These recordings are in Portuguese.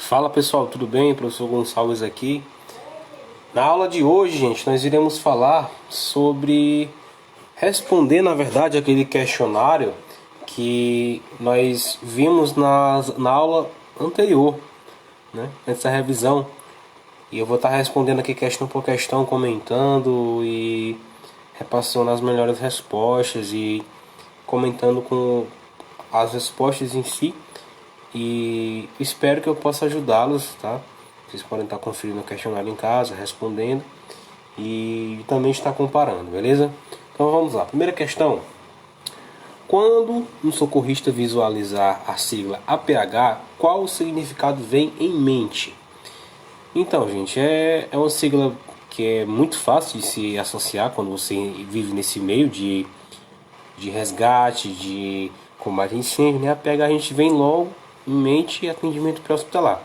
Fala pessoal, tudo bem? Professor Gonçalves aqui. Na aula de hoje, gente, nós iremos falar sobre responder, na verdade, aquele questionário que nós vimos na aula anterior, né? Nessa revisão. E eu vou estar respondendo aqui questão por questão, comentando e repassando as melhores respostas e comentando com as respostas em si. E espero que eu possa ajudá-los, tá? Vocês podem estar conferindo o questionário em casa, respondendo e também estar comparando, beleza? Então vamos lá. Primeira questão: quando um socorrista visualizar a sigla APH, qual o significado vem em mente? Então, gente, é uma sigla que é muito fácil de se associar quando você vive nesse meio de resgate, de combate a incêndio, né? APH a gente vem logo em mente atendimento pré-hospitalar.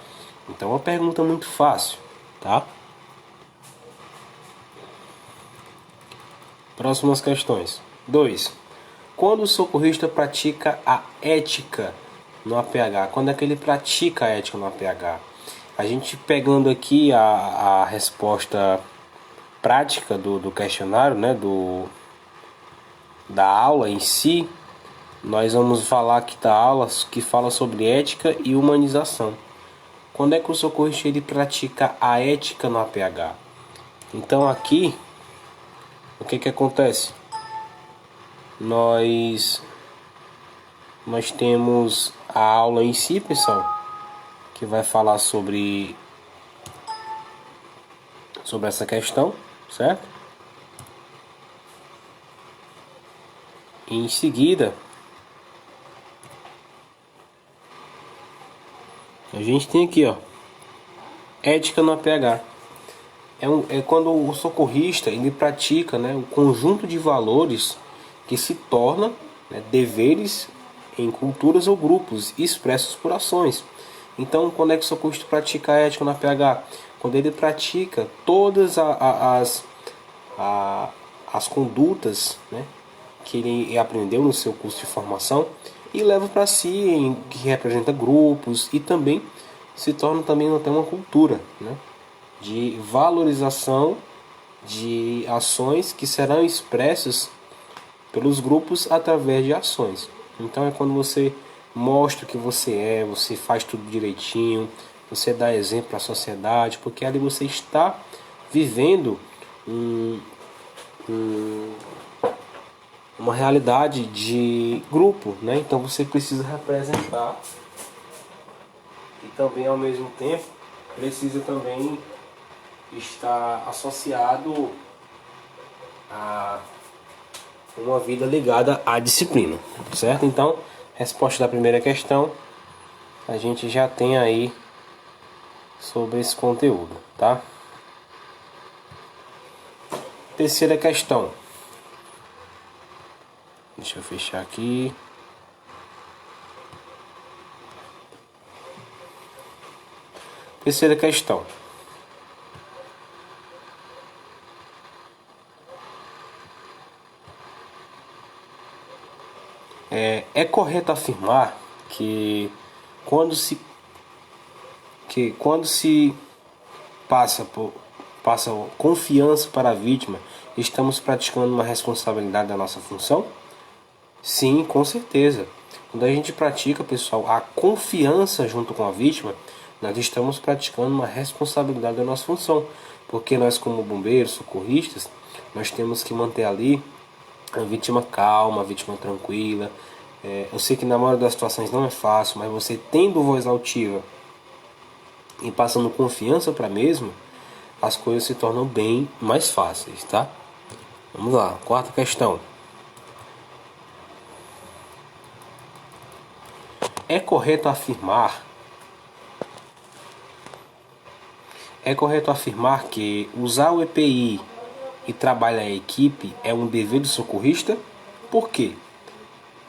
Então é uma pergunta muito fácil, tá? Próximas questões. 2. Quando o socorrista pratica a ética no APH? Quando é que ele pratica a ética no APH? A gente pegando aqui a resposta prática do questionário, né? Da aula em si, nós vamos falar aqui da aula que fala sobre ética e humanização. Quando é que o socorrista ele pratica a ética no APH? Então aqui, o que acontece? Nós temos a aula em si, pessoal, que vai falar sobre essa questão, certo? E em seguida, a gente tem aqui, ó, ética no APH. É quando o socorrista ele pratica, né, o conjunto de valores que se torna, né, deveres em culturas ou grupos expressos por ações. Então, quando é que o socorrista pratica a ética no APH? Quando ele pratica todas as condutas, né, que ele aprendeu no seu curso de formação e leva para si, que representa grupos e também se torna também até uma cultura, né, de valorização de ações que serão expressas pelos grupos através de ações. Então é quando você mostra o que você faz tudo direitinho, você dá exemplo para a sociedade, porque ali você está vivendo uma realidade de grupo, né? Então você precisa representar e também ao mesmo tempo precisa também estar associado a uma vida ligada à disciplina, certo? Então, resposta da primeira questão, a gente já tem aí sobre esse conteúdo, tá? Terceira questão. Deixa eu fechar aqui. Terceira questão. É correto afirmar que quando se passa confiança para a vítima, estamos praticando uma responsabilidade da nossa função? Sim, com certeza. Quando a gente pratica, pessoal, a confiança junto com a vítima, nós estamos praticando uma responsabilidade da nossa função, porque nós como bombeiros, socorristas, nós temos que manter ali a vítima calma, a vítima tranquila. Eu sei que na maioria das situações não é fácil, mas você tendo voz altiva e passando confiança para a mesma, as coisas se tornam bem mais fáceis, tá? Vamos lá, quarta questão. É correto afirmar que usar o EPI e trabalhar em equipe é um dever do socorrista? Por quê?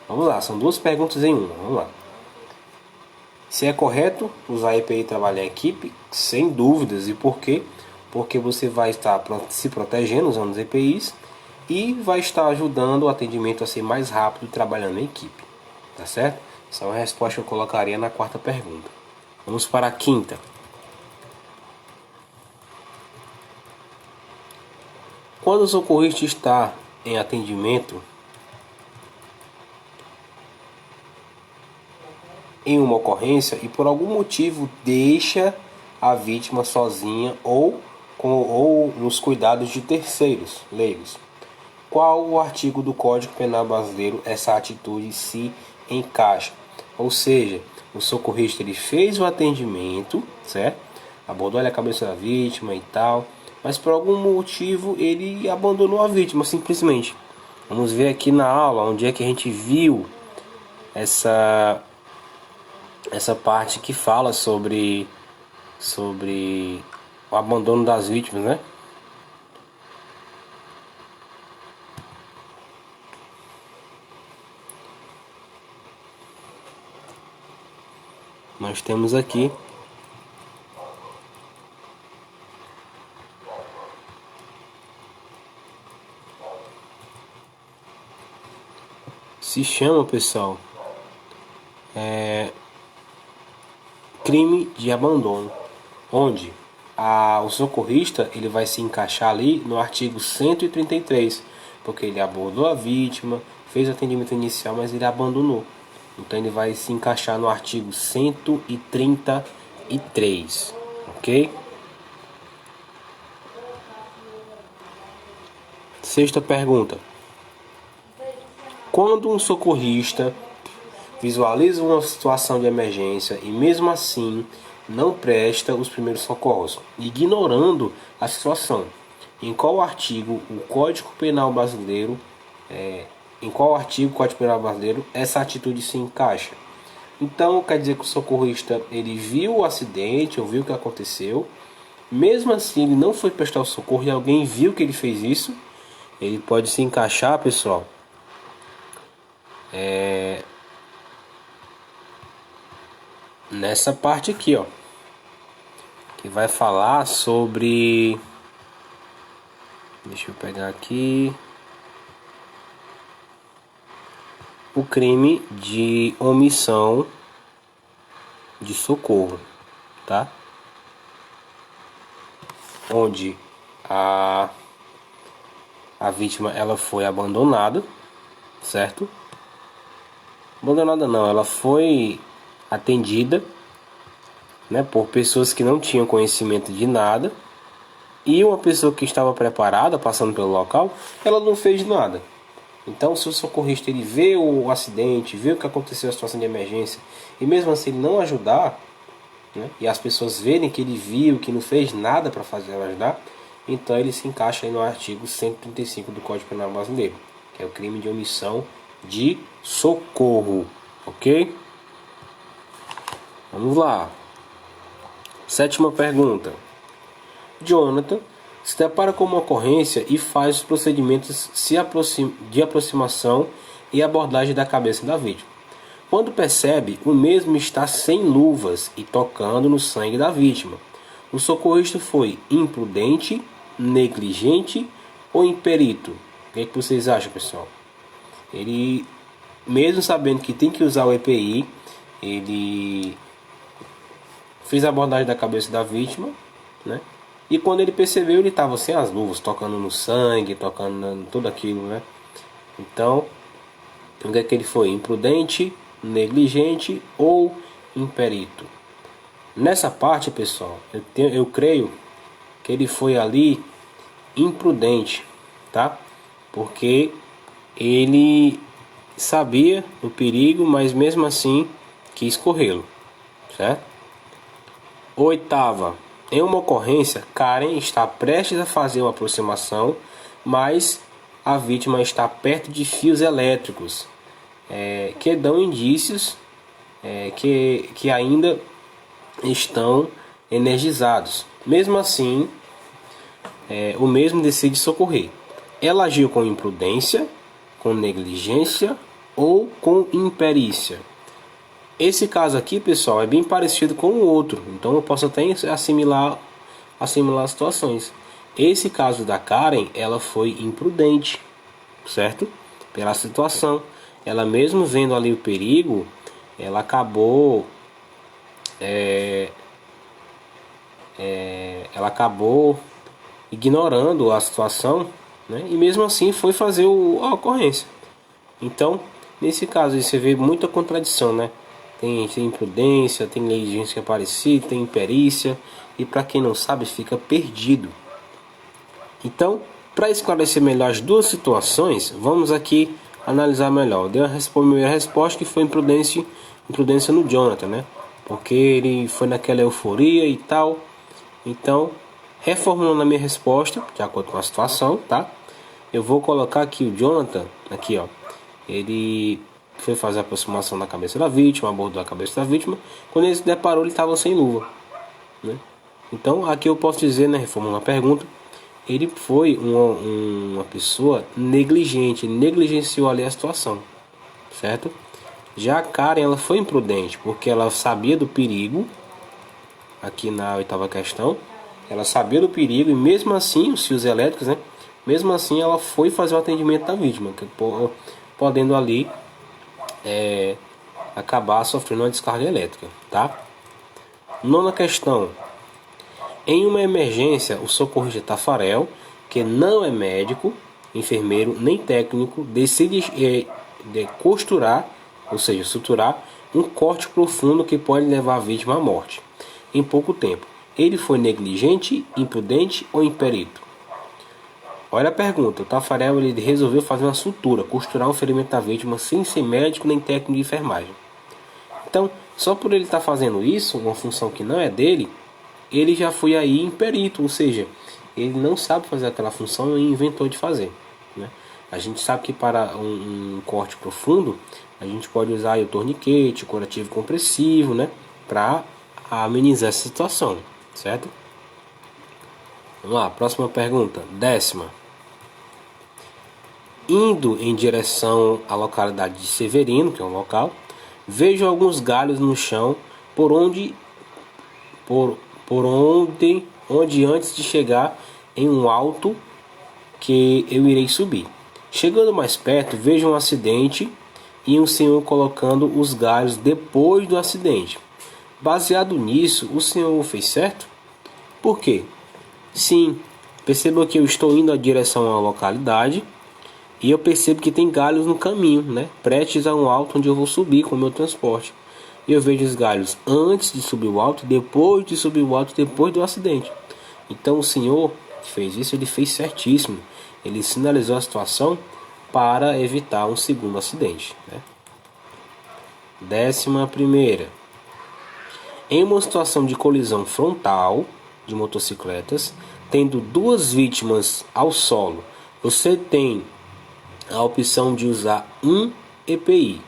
Vamos lá, são duas perguntas em uma. Vamos lá. Se é correto usar EPI e trabalhar em equipe? Sem dúvidas. E por quê? Porque você vai estar se protegendo usando os EPIs e vai estar ajudando o atendimento a ser mais rápido trabalhando em equipe. Tá certo? Essa é uma resposta que eu colocaria na quarta pergunta. Vamos para a quinta. Quando o socorrista está em atendimento em uma ocorrência e por algum motivo deixa a vítima sozinha ou nos cuidados de terceiros leigos, qual o artigo do Código Penal Brasileiro essa atitude se encaixa? Ou seja, o socorrista ele fez o atendimento, certo? Abordou a cabeça da vítima e tal, mas por algum motivo ele abandonou a vítima simplesmente. Vamos ver aqui na aula onde é que a gente viu essa parte que fala sobre o abandono das vítimas, né? Nós temos aqui se chama, pessoal, crime de abandono, onde o socorrista ele vai se encaixar ali no artigo 133, porque ele abordou a vítima, fez o atendimento inicial, mas ele abandonou. Então ele vai se encaixar no artigo 133, ok? Sexta pergunta. Quando um socorrista visualiza uma situação de emergência e mesmo assim não presta os primeiros socorros, ignorando a situação, em qual artigo o Código Penal Brasileiro essa atitude se encaixa? Então quer dizer que o socorrista ele viu o acidente, ou viu o que aconteceu, mesmo assim ele não foi prestar o socorro e alguém viu que ele fez isso, ele pode se encaixar, pessoal, nessa parte aqui, ó, que vai falar sobre, deixa eu pegar aqui, o crime de omissão de socorro, tá? Onde a vítima ela foi abandonada, certo? Abandonada não, ela foi atendida, né, por pessoas que não tinham conhecimento de nada, e uma pessoa que estava preparada, passando pelo local, ela não fez nada. Então, se o socorrista ele vê o acidente, vê o que aconteceu, a situação de emergência, e mesmo assim ele não ajudar, né, e as pessoas verem que ele viu, que não fez nada para fazer ela ajudar, então ele se encaixa aí no artigo 135 do Código Penal Brasileiro, que é o crime de omissão de socorro, ok? Vamos lá. Sétima pergunta. Jonathan se depara com uma ocorrência e faz os procedimentos de aproximação e abordagem da cabeça da vítima. Quando percebe, o mesmo está sem luvas e tocando no sangue da vítima. O socorrista foi imprudente, negligente ou imperito? O que é que vocês acham, pessoal? Ele, mesmo sabendo que tem que usar o EPI, ele fez a abordagem da cabeça da vítima, né? E quando ele percebeu, ele estava sem as luvas, tocando no sangue, tocando em tudo aquilo, né? Então, o que é que ele foi? Imprudente, negligente ou imperito? Nessa parte, pessoal, eu creio que ele foi ali imprudente, tá? Porque ele sabia do perigo, mas mesmo assim quis corrê-lo, certo? Oitava. Em uma ocorrência, Karen está prestes a fazer uma aproximação, mas a vítima está perto de fios elétricos que dão indícios que ainda estão energizados. Mesmo assim, o mesmo decide socorrer. Ela agiu com imprudência, com negligência ou com imperícia. Esse caso aqui, pessoal, é bem parecido com o outro, então eu posso até assimilar as situações. Esse caso da Karen, ela foi imprudente, certo? Pela situação. Ela mesmo vendo ali o perigo, ela acabou ela acabou ignorando a situação, né? E mesmo assim foi fazer a ocorrência. Então, nesse caso, você vê muita contradição, né? Tem imprudência, tem negligência parecida, tem imperícia, e para quem não sabe, fica perdido. Então, para esclarecer melhor as duas situações, vamos aqui analisar melhor. Eu dei a primeira resposta que foi imprudência no Jonathan, né? Porque ele foi naquela euforia e tal. Então, reformulando a minha resposta, de acordo com a situação, tá? Eu vou colocar aqui o Jonathan, aqui ó, ele foi fazer a aproximação da cabeça da vítima, abordou a cabeça da vítima. Quando ele se deparou, ele estava sem luva, né? Então, aqui eu posso dizer, né, reformulando a pergunta, ele foi uma pessoa negligente, ele negligenciou ali a situação, certo? Já a Karen, ela foi imprudente, porque ela sabia do perigo, aqui na oitava questão, ela sabia do perigo e mesmo assim, os fios elétricos, né? Mesmo assim, ela foi fazer o atendimento da vítima, podendo ali acabar sofrendo uma descarga elétrica, tá? Nona questão. Em uma emergência, o socorrista Tafarel, que não é médico, enfermeiro nem técnico, decide de costurar, ou seja, suturar, um corte profundo que pode levar a vítima à morte em pouco tempo. Ele foi negligente, imprudente ou imperito? Olha a pergunta. O Tafarel ele resolveu fazer uma sutura, costurar um ferimento da vítima sem ser médico nem técnico de enfermagem. Então, só por ele estar fazendo isso, uma função que não é dele, ele já foi aí imperito, ou seja, ele não sabe fazer aquela função e inventou de fazer, né? A gente sabe que para um corte profundo, a gente pode usar o torniquete, o curativo compressivo, né? Para amenizar essa situação, certo? Vamos lá, próxima pergunta, 10ª. Indo em direção à localidade de Severino, que é um local, vejo alguns galhos no chão onde antes de chegar em um alto que eu irei subir. Chegando mais perto, vejo um acidente e um senhor colocando os galhos depois do acidente. Baseado nisso, o senhor fez certo? Por quê? Sim, perceba que eu estou indo em direção à localidade e eu percebo que tem galhos no caminho, né? Prestes a um alto onde eu vou subir com o meu transporte. E eu vejo os galhos antes de subir o alto, depois de subir o alto, depois do acidente. Então o senhor que fez isso, ele fez certíssimo. Ele sinalizou a situação para evitar um segundo acidente, né? 11ª. Em uma situação de colisão frontal de motocicletas, tendo duas vítimas ao solo, você tem a opção de usar um EPI.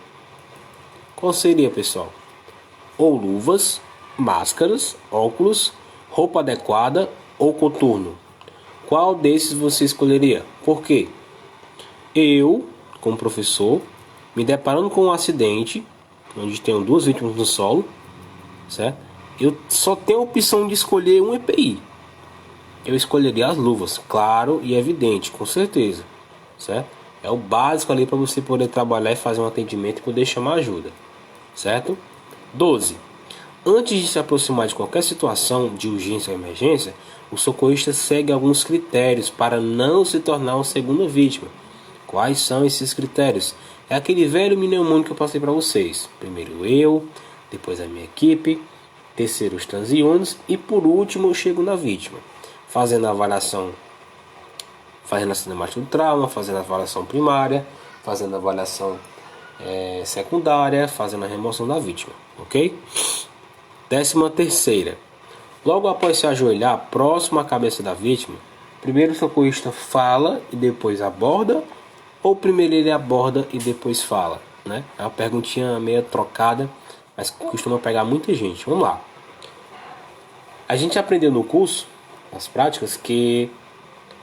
Qual seria, pessoal? Ou luvas, máscaras, óculos, roupa adequada ou coturno. Qual desses você escolheria? Por quê? Eu, como professor, me deparando com um acidente, onde tenho duas vítimas no solo, certo? Eu só tenho a opção de escolher um EPI. Eu escolheria as luvas, claro e evidente, com certeza, certo? É o básico ali para você poder trabalhar e fazer um atendimento e poder chamar ajuda, certo? 12. Antes de se aproximar de qualquer situação de urgência ou emergência, o socorrista segue alguns critérios para não se tornar uma segunda vítima. Quais são esses critérios? É aquele velho mnemônico que eu passei para vocês. Primeiro eu, depois a minha equipe, terceiro os transeuntes e por último eu chego na vítima. Fazendo a avaliação, fazendo a cinemática do trauma, fazendo a avaliação primária, fazendo a avaliação secundária, fazendo a remoção da vítima, ok? 13ª. Logo após se ajoelhar próximo à cabeça da vítima, primeiro o socorrista fala e depois aborda, ou primeiro ele aborda e depois fala, né? É uma perguntinha meio trocada, mas costuma pegar muita gente. Vamos lá. A gente aprendeu no curso, nas práticas, que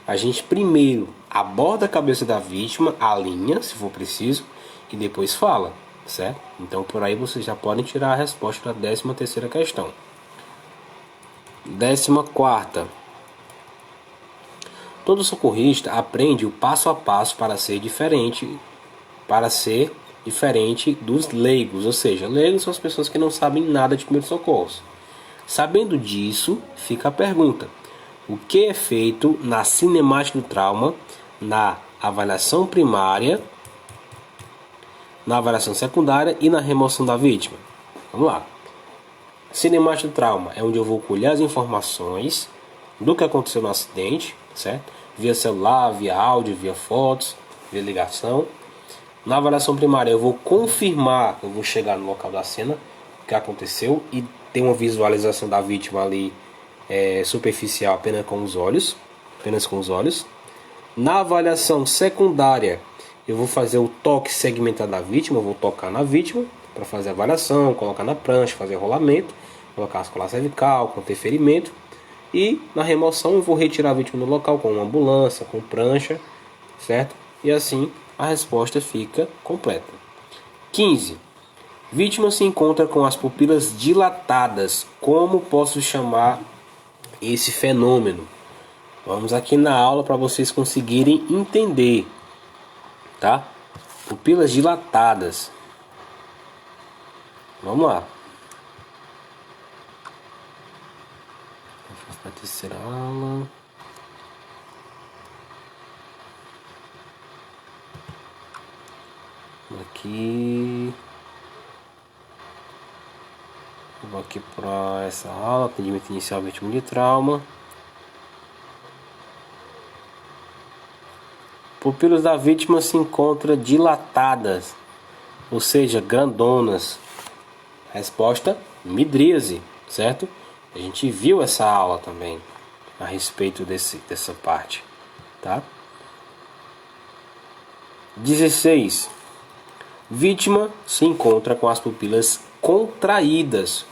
a gente primeiro aborda a cabeça da vítima, alinha, se for preciso, e depois fala, certo? Então por aí vocês já podem tirar a resposta da 13ª questão. 14ª. Todo socorrista aprende o passo a passo para ser diferente dos leigos, ou seja, leigos são as pessoas que não sabem nada de primeiros socorros. Sabendo disso, fica a pergunta: o que é feito na cinemática do trauma, na avaliação primária, na avaliação secundária e na remoção da vítima? Vamos lá. Cinemática do trauma é onde eu vou colher as informações do que aconteceu no acidente, certo? Via celular, via áudio, via fotos, via ligação. Na avaliação primária eu vou confirmar, eu vou chegar no local da cena, o que aconteceu e ter uma visualização da vítima ali superficial apenas com os olhos. Na avaliação secundária eu vou fazer o toque segmentado da vítima, eu vou tocar na vítima para fazer a avaliação, colocar na prancha, fazer rolamento, colocar as colar cervical, conter ferimento. E na remoção eu vou retirar a vítima do local com uma ambulância, com prancha, certo? E assim a resposta fica completa. 15. Vítima se encontra com as pupilas dilatadas. Como posso chamar esse fenômeno? Vamos aqui na aula para vocês conseguirem entender, tá? Pupilas dilatadas. Vamos lá. A terceira aula. Aqui. Vou aqui para essa aula, atendimento inicial vítima de trauma. Pupilas da vítima se encontram dilatadas, ou seja, grandonas. Resposta: midríase, certo? A gente viu essa aula também a respeito dessa parte, tá? 16. Vítima se encontra com as pupilas contraídas.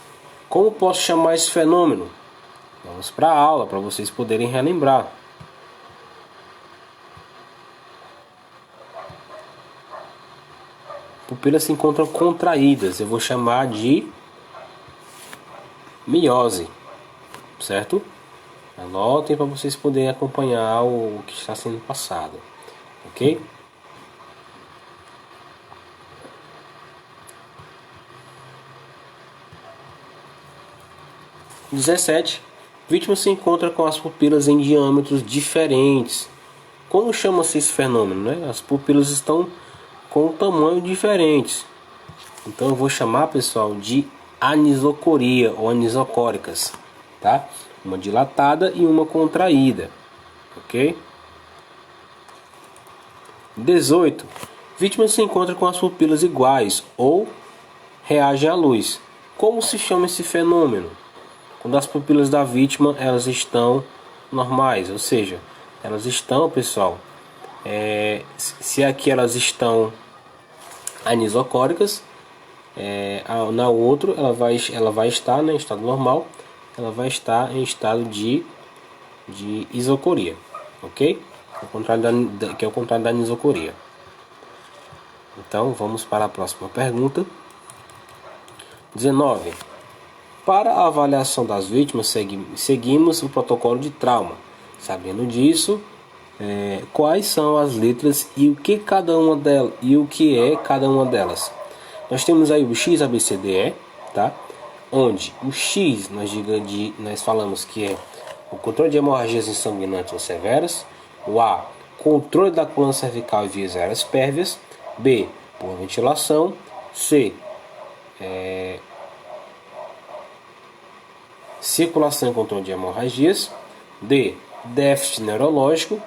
Como posso chamar esse fenômeno? Vamos para a aula para vocês poderem relembrar. Pupilas se encontram contraídas. Eu vou chamar de miose, certo? Anotem para vocês poderem acompanhar o que está sendo passado, ok? Vítima se encontra com as pupilas em diâmetros diferentes. Como chama-se esse fenômeno, né? As pupilas estão com tamanho diferentes. Então eu vou chamar, pessoal, de anisocoria ou anisocóricas, tá? Uma dilatada e uma contraída, ok? 18. Vítima se encontra com as pupilas iguais ou reage à luz. Como se chama esse fenômeno? Quando as pupilas da vítima elas estão normais, ou seja, elas estão, pessoal, se aqui elas estão anisocóricas, na outra ela vai estar, né, em estado normal, ela vai estar em estado de isocoria, ok? Que é o contrário da anisocoria. Então vamos para a próxima pergunta. 19. Para a avaliação das vítimas, seguimos o protocolo de trauma. Sabendo disso, quais são as letras e o que cada uma delas é cada uma delas. Nós temos aí o X, A, B, C, D, E, tá? Onde o X nós falamos que é o controle de hemorragias insanguinantes ou severas. O A, controle da coluna cervical e vias aéreas pérvias. B, por ventilação. C, circulação e controle de hemorragias. D, déficit neurológico.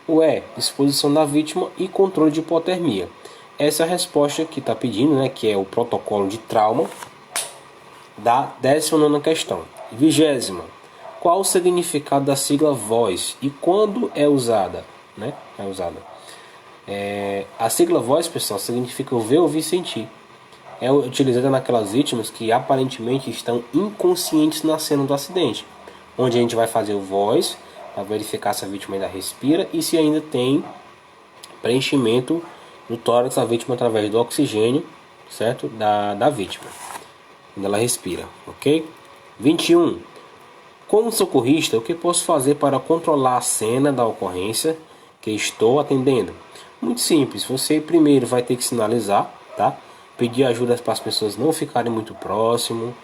O E, exposição da vítima e controle de hipotermia. Essa é a resposta que está pedindo, né, que é o protocolo de trauma da 19ª questão. 20ª. Qual o significado da sigla VOIS e quando é usada? Né? A sigla VOIS, pessoal, significa ver, ouvir, sentir. É utilizada naquelas vítimas que aparentemente estão inconscientes na cena do acidente, onde a gente vai fazer o VOIS para verificar se a vítima ainda respira e se ainda tem preenchimento do tórax da vítima através do oxigênio, certo? Da vítima, quando ela respira, ok? 21. Como socorrista, o que posso fazer para controlar a cena da ocorrência que estou atendendo? Muito simples, você primeiro vai ter que sinalizar, tá? pedir ajuda para as pessoas não ficarem muito próximo,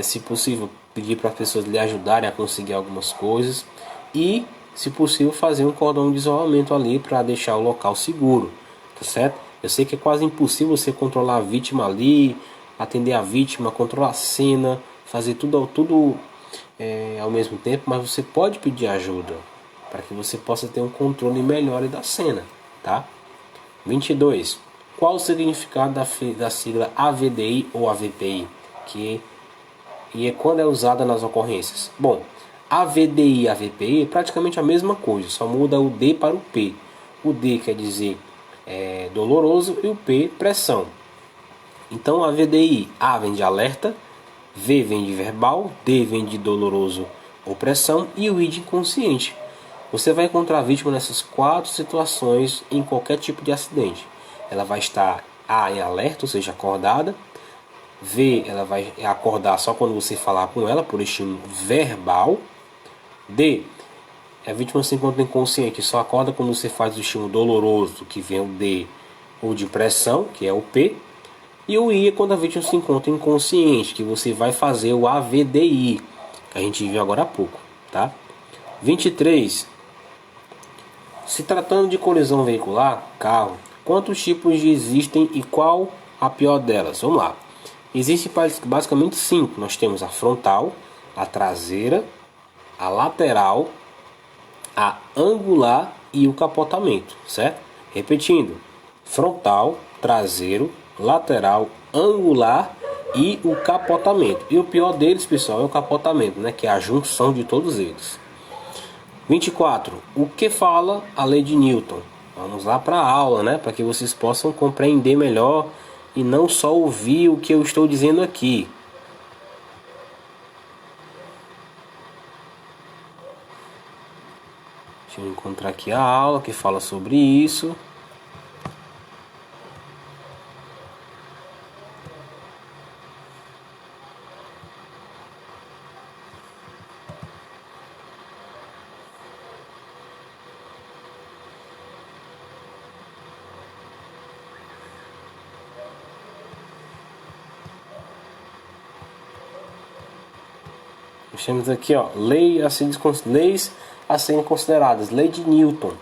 se possível pedir para as pessoas lhe ajudarem a conseguir algumas coisas e, se possível, fazer um cordão de isolamento ali para deixar o local seguro, tá certo? Eu sei que é quase impossível você controlar a vítima ali, atender a vítima, controlar a cena, fazer tudo ao mesmo tempo, mas você pode pedir ajuda para que você possa ter um controle melhor da cena, tá? 22. Qual o significado da sigla AVDI ou AVPI? E é quando é usada nas ocorrências? Bom, AVDI e AVPI é praticamente a mesma coisa, só muda o D para o P. O D quer dizer doloroso e o P pressão. Então AVDI, A vem de alerta, V vem de verbal, D vem de doloroso ou pressão e o I de inconsciente. Você vai encontrar a vítima nessas 4 situações em qualquer tipo de acidente. Ela vai estar A em alerta, ou seja, acordada. V, ela vai acordar só quando você falar com ela, por estímulo verbal. D, a vítima se encontra inconsciente, só acorda quando você faz o estímulo doloroso, que vem o D, ou de pressão, que é o P. E o I é quando a vítima se encontra inconsciente, que você vai fazer o AVDI, que a gente viu agora há pouco, tá? 23. Se tratando de colisão veicular, carro, quantos tipos existem e qual a pior delas? Vamos lá. Existem basicamente 5. Nós temos a frontal, a traseira, a lateral, a angular e o capotamento, certo? Repetindo: frontal, traseiro, lateral, angular e o capotamento. E o pior deles, pessoal, é o capotamento, né? Que é a junção de todos eles. 24. O que fala a lei de Newton? Vamos lá para a aula, né? Para que vocês possam compreender melhor e não só ouvir o que eu estou dizendo aqui. Deixa eu encontrar aqui a aula que fala sobre isso. Nós temos aqui, ó, leis a serem consideradas. Lei de Newton.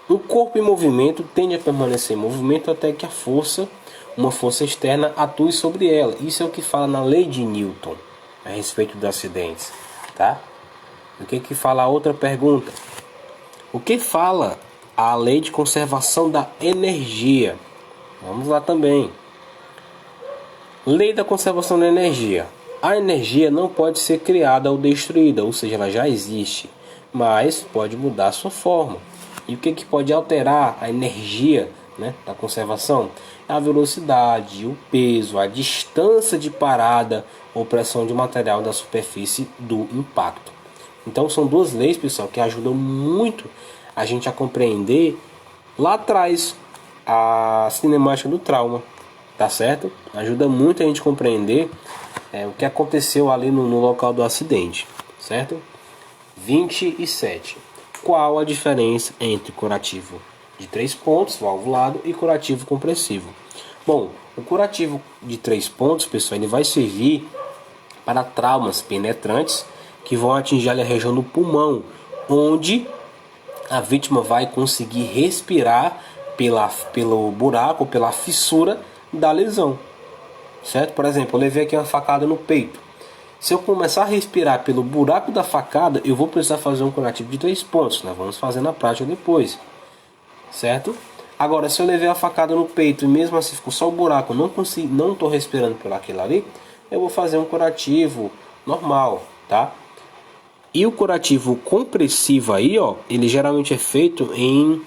Um corpo em movimento tende a permanecer em movimento até que uma força externa, atue sobre ela. Isso é o que fala na lei de Newton a respeito dos acidentes, tá? O que fala a outra pergunta? O que fala a lei de conservação da energia? Vamos lá também. Lei da conservação da energia. A energia não pode ser criada ou destruída, ou seja, ela já existe, mas pode mudar a sua forma. E o que pode alterar a energia, né, da conservação? A velocidade, o peso, a distância de parada ou pressão de material da superfície do impacto. Então são 2 leis, pessoal, que ajudam muito a gente a compreender lá atrás a cinemática do trauma, tá certo? Ajuda muito a gente compreender o que aconteceu ali no local do acidente, certo? 27. Qual a diferença entre curativo de 3 pontos, valvulado, e curativo compressivo? Bom, o curativo de 3 pontos, pessoal, ele vai servir para traumas penetrantes que vão atingir a região do pulmão, onde a vítima vai conseguir respirar pelo buraco, pela fissura da lesão. Certo? Por exemplo, eu levei aqui uma facada no peito. Se eu começar a respirar pelo buraco da facada, eu vou precisar fazer um curativo de 3 pontos. Nós vamos fazer na prática depois. Certo? Agora, se eu levei a facada no peito e mesmo assim ficou só o buraco, não estou respirando por aquilo ali, eu vou fazer um curativo normal, tá? E o curativo compressivo aí, ó, ele geralmente é feito em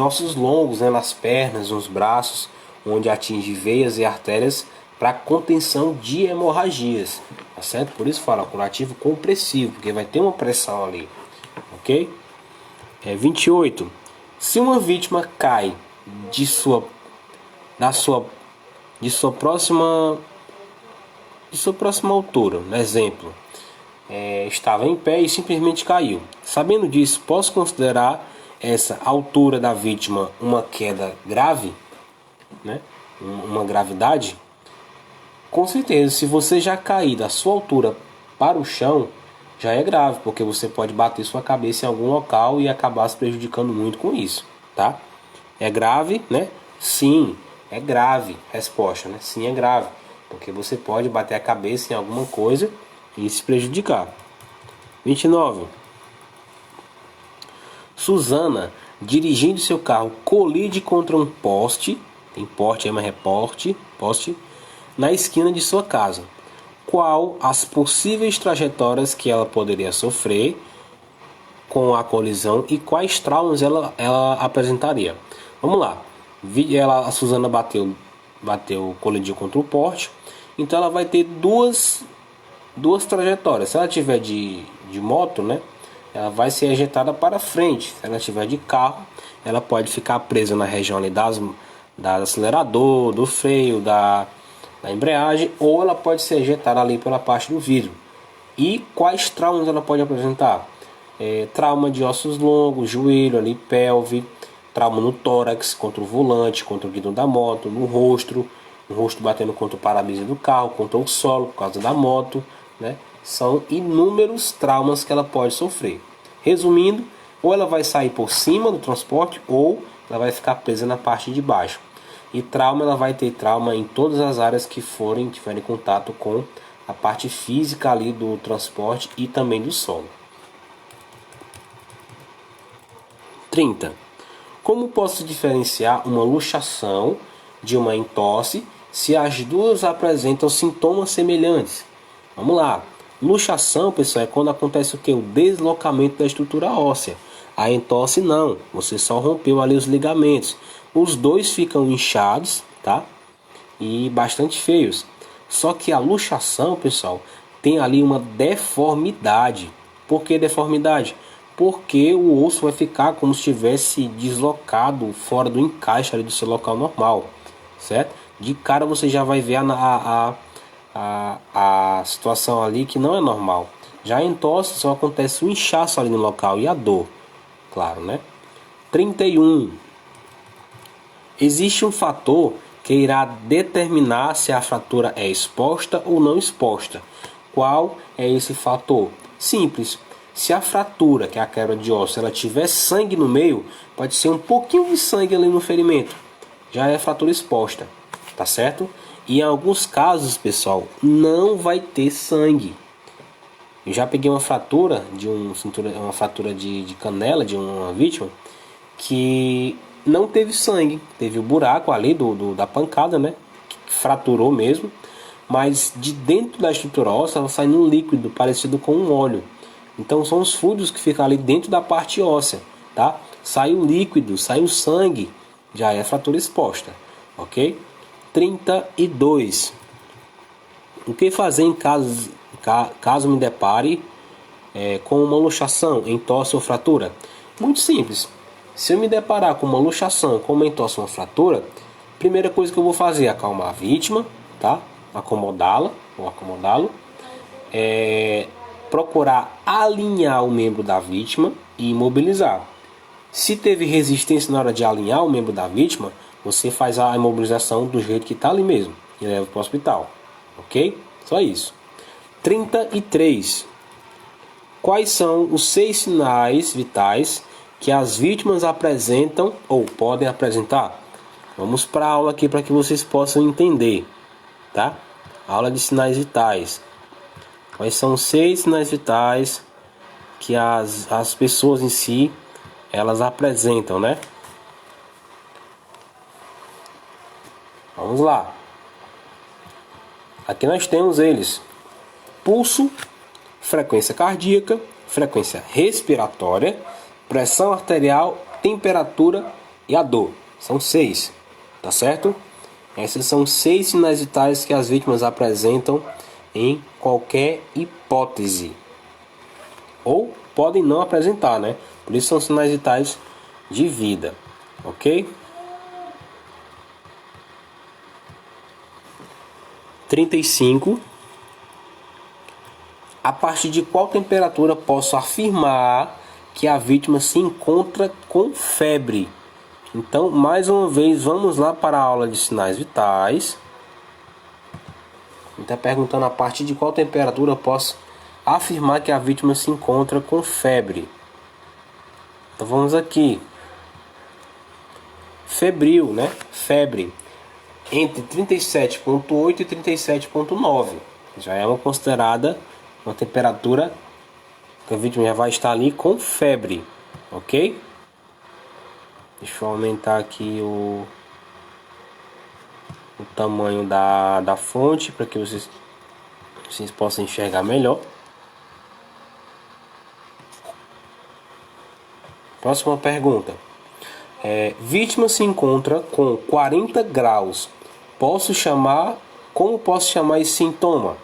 ossos longos, né, nas pernas, nos braços, onde atinge veias e artérias para contenção de hemorragias, tá certo? Por isso fala curativo compressivo, porque vai ter uma pressão ali, ok? 28. Se uma vítima cai de sua próxima altura, exemplo, estava em pé e simplesmente caiu. Sabendo disso, posso considerar essa altura da vítima uma queda grave, né? uma gravidade, com certeza, se você já cair da sua altura para o chão, já é grave, porque você pode bater sua cabeça em algum local e acabar se prejudicando muito com isso, tá? É grave, né? Sim, é grave. Resposta, né? Sim, é grave, porque você pode bater a cabeça em alguma coisa e se prejudicar. 29. Susana, dirigindo seu carro, colide contra um poste, tem porte aí, mas é poste, na esquina de sua casa. Qual as possíveis trajetórias que ela poderia sofrer com a colisão e quais traumas ela apresentaria? Vamos lá. A Susana colidiu contra o poste, então ela vai ter duas trajetórias. Se ela tiver de moto, né, ela vai ser ejetada para frente. Se ela tiver de carro, ela pode ficar presa na região ali da acelerador, do freio, da embreagem, ou ela pode ser ejetada ali pela parte do vidro. E quais traumas ela pode apresentar? Trauma de ossos longos, joelho, ali, pelve, trauma no tórax, contra o volante, contra o guidão da moto, no rosto batendo contra o para-brisa do carro, contra o solo por causa da moto, né? São inúmeros traumas que ela pode sofrer. Resumindo, ou ela vai sair por cima do transporte ou ela vai ficar presa na parte de baixo. E trauma, ela vai ter trauma em todas as áreas que tiverem contato com a parte física ali do transporte e também do solo. 30. Como posso diferenciar uma luxação de uma entorse se as duas apresentam sintomas semelhantes? Vamos lá. Luxação, pessoal, é quando acontece o que? O deslocamento da estrutura óssea. A entorse não, você só rompeu ali os ligamentos. Os dois ficam inchados, tá? E bastante feios. Só que a luxação, pessoal, tem ali uma deformidade. Por que deformidade? Porque o osso vai ficar como se estivesse deslocado fora do encaixe ali do seu local normal, certo? De cara você já vai ver a situação ali que não é normal. Já em tosse só acontece o inchaço ali no local e a dor, claro, né? 31. Existe um fator que irá determinar se a fratura é exposta ou não exposta. Qual é esse fator? Simples. Se a fratura, que é a quebra de osso, ela tiver sangue no meio, pode ser um pouquinho de sangue ali no ferimento, já é fratura exposta, tá certo? E em alguns casos, pessoal, não vai ter sangue. Eu já peguei uma fratura uma fratura de canela de uma vítima que não teve sangue, teve o buraco ali da pancada, né? Que fraturou mesmo, mas de dentro da estrutura óssea ela sai um líquido parecido com um óleo. Então são os fluidos que ficam ali dentro da parte óssea, tá? Sai o líquido, sai o sangue, já é fratura exposta, ok? 32. O que fazer em caso me depare com uma luxação, entorse ou fratura? Muito simples. Se eu me deparar com uma luxação, com uma entorse ou uma fratura, primeira coisa que eu vou fazer é acalmar a vítima, tá? Acomodá-la ou acomodá-lo. Procurar alinhar o membro da vítima e imobilizar. Se teve resistência na hora de alinhar o membro da vítima, você faz a imobilização do jeito que está ali mesmo e leva para o hospital, ok? Só isso. 33. Quais são os 6 sinais vitais que as vítimas apresentam ou podem apresentar? Vamos para a aula aqui para que vocês possam entender, tá? Aula de sinais vitais. Quais são os 6 sinais vitais que as pessoas em si elas apresentam, né? Vamos lá. Aqui nós temos eles: pulso, frequência cardíaca, frequência respiratória, pressão arterial, temperatura e a dor. São 6, tá certo? Esses são 6 sinais vitais que as vítimas apresentam em qualquer hipótese. Ou podem não apresentar, né? Por isso são sinais vitais de vida, ok? 35. A partir de qual temperatura posso afirmar que a vítima se encontra com febre? Então, mais uma vez, vamos lá para a aula de sinais vitais. Está perguntando a partir de qual temperatura eu posso afirmar que a vítima se encontra com febre. Então vamos aqui. Febril, né? Febre. Entre 37,8 e 37,9. Já é uma considerada uma temperatura que a vítima já vai estar ali com febre. Ok? Deixa eu aumentar aqui o tamanho da fonte para que vocês possam enxergar melhor. Próxima pergunta. Vítima se encontra com 40 graus. Como posso chamar esse sintoma?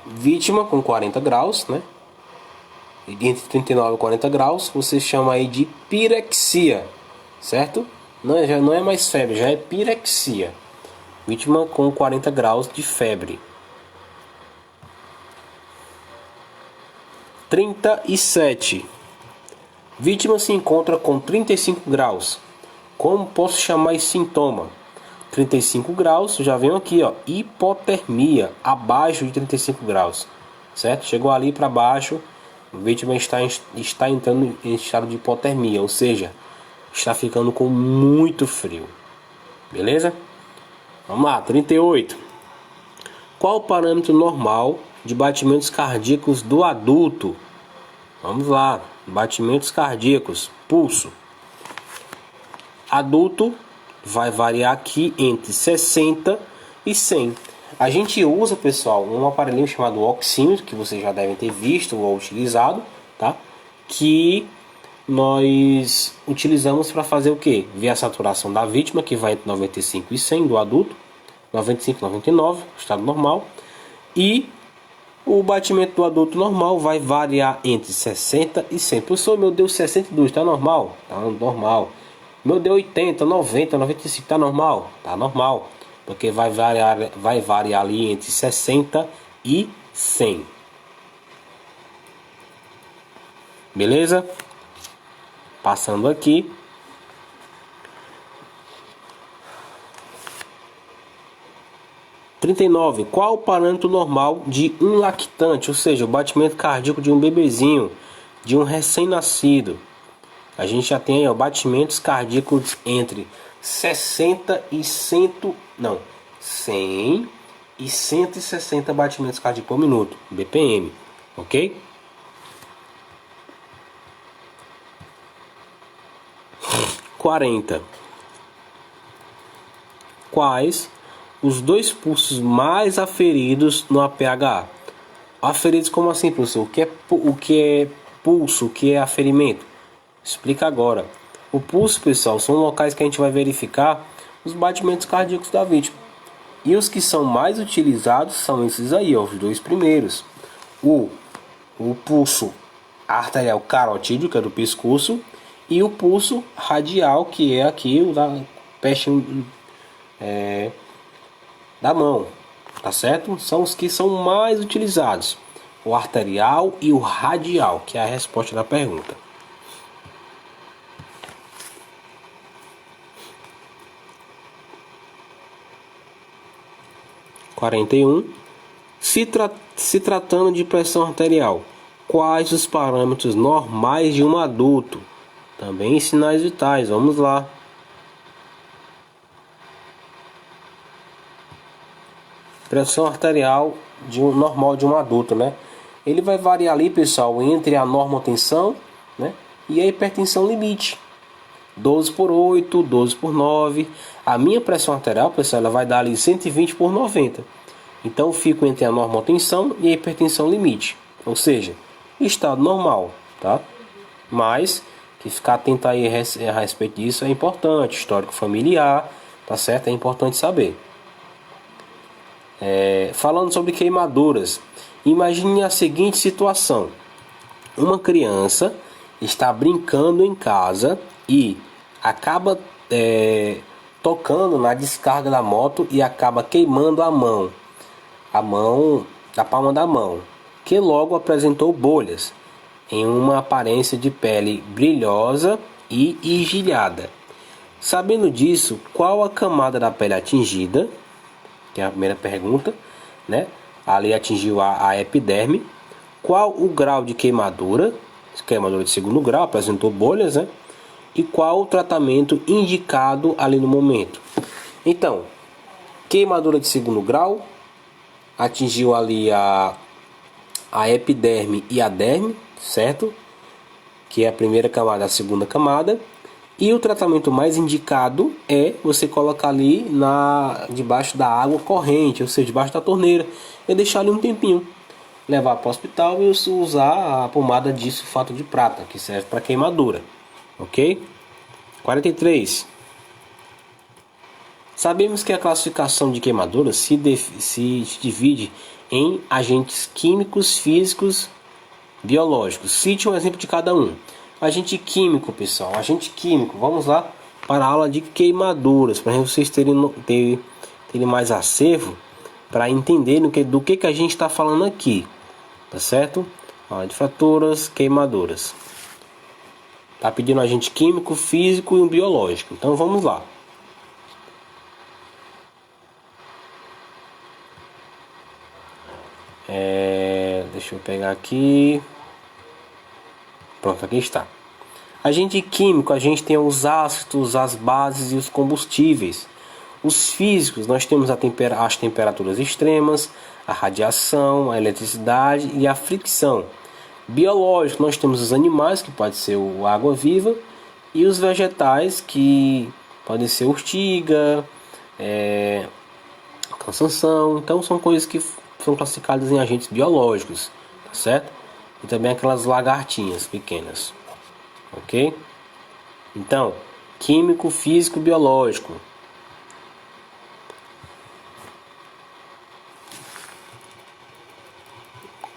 Vítima com 40 graus, né? Entre 39 e 40 graus, você chama aí de pirexia, certo? Já não é mais febre, já é pirexia. Vítima com 40 graus de febre. 37. Vítima se encontra com 35 graus. Como posso chamar esse sintoma? 35 graus, já vem aqui, ó, hipotermia, abaixo de 35 graus, certo? Chegou ali para baixo, a vítima está entrando em estado de hipotermia, ou seja, está ficando com muito frio. Beleza? Vamos lá, 38. Qual o parâmetro normal de batimentos cardíacos do adulto? Vamos lá, batimentos cardíacos, pulso. Adulto vai variar aqui entre 60 e 100. A gente usa, pessoal, um aparelhinho chamado oxímetro, que vocês já devem ter visto ou utilizado, tá? Que nós utilizamos para fazer o quê? Ver a saturação da vítima, que vai entre 95 e 100 do adulto, 95 e 99, estado normal, e o batimento do adulto normal vai variar entre 60 e 100. Professor, meu Deus, 62, tá normal? Tá normal. Meu Deus, 80, 90, 95, tá normal? Tá normal. Porque vai variar ali entre 60 e 100. Beleza? Passando aqui. Qual o parâmetro normal de um lactante? Ou seja, o batimento cardíaco de um bebezinho, de um recém-nascido. A gente já tem aí, ó, batimentos cardíacos entre 100 e 160 batimentos cardíacos por minuto, BPM, ok? Quais os dois pulsos mais aferidos no APH? Aferidos como assim, professor? O que é pulso? O que é aferimento? Explica agora. O pulso, pessoal, são locais que a gente vai verificar os batimentos cardíacos da vítima. E os que são mais utilizados são esses aí, ó, os dois primeiros. O pulso arterial carotídeo, que é do pescoço, e o pulso radial, que é aqui o da peste da mão, tá certo? São os que são mais utilizados. O arterial e o radial, que é a resposta da pergunta. 41. Se tratando de pressão arterial, quais os parâmetros normais de um adulto? Também sinais vitais, vamos lá. Pressão arterial normal de um adulto, né? Ele vai variar ali, pessoal, entre a normotensão, né, e a hipertensão limite. 12/8, 12/9. A minha pressão arterial, pessoal, ela vai dar ali 120/90. Então eu fico entre a normotensão e a hipertensão limite. Ou seja, estado normal, tá? Mas que ficar atento aí a respeito disso é importante. Histórico familiar, tá certo? É importante saber. Falando sobre queimaduras, imagine a seguinte situação: uma criança está brincando em casa e acaba tocando na descarga da moto e acaba queimando a mão da palma da mão, que logo apresentou bolhas. em uma aparência de pele brilhosa e engelhada. Sabendo disso, qual a camada da pele atingida? Que é a primeira pergunta, né? Ali atingiu a epiderme. Qual o grau de queimadura? Queimadura de segundo grau, apresentou bolhas, né? E qual o tratamento indicado ali no momento? Então, queimadura de segundo grau, atingiu ali a epiderme e a derme, certo? Que é a primeira camada, a segunda camada. E o tratamento mais indicado é você colocar ali debaixo da água corrente, ou seja, debaixo da torneira, e deixar ali um tempinho. Levar para o hospital e usar a pomada de sulfato de prata, que serve para queimadura. Ok? 43. Sabemos que a classificação de queimaduras se divide em agentes químicos, físicos, biológicos. Cite um exemplo de cada um. Agente químico, pessoal. Agente químico. Vamos lá para a aula de queimaduras, para vocês terem mais acervo para entenderem do que a gente está falando aqui. Tá certo? Aula de fraturas, queimaduras. Tá pedindo agente químico, físico e um biológico. Então vamos lá. Deixa eu pegar aqui. Pronto, aqui está. Agente químico, a gente tem os ácidos, as bases e os combustíveis. Os físicos, nós temos as temperaturas extremas, a radiação, a eletricidade e a fricção. Biológico, nós temos os animais, que pode ser a água viva, e os vegetais, que podem ser urtiga, cansanção. Então são coisas que são classificadas em agentes biológicos, tá certo? E também aquelas lagartinhas pequenas, ok? Então, químico, físico, biológico.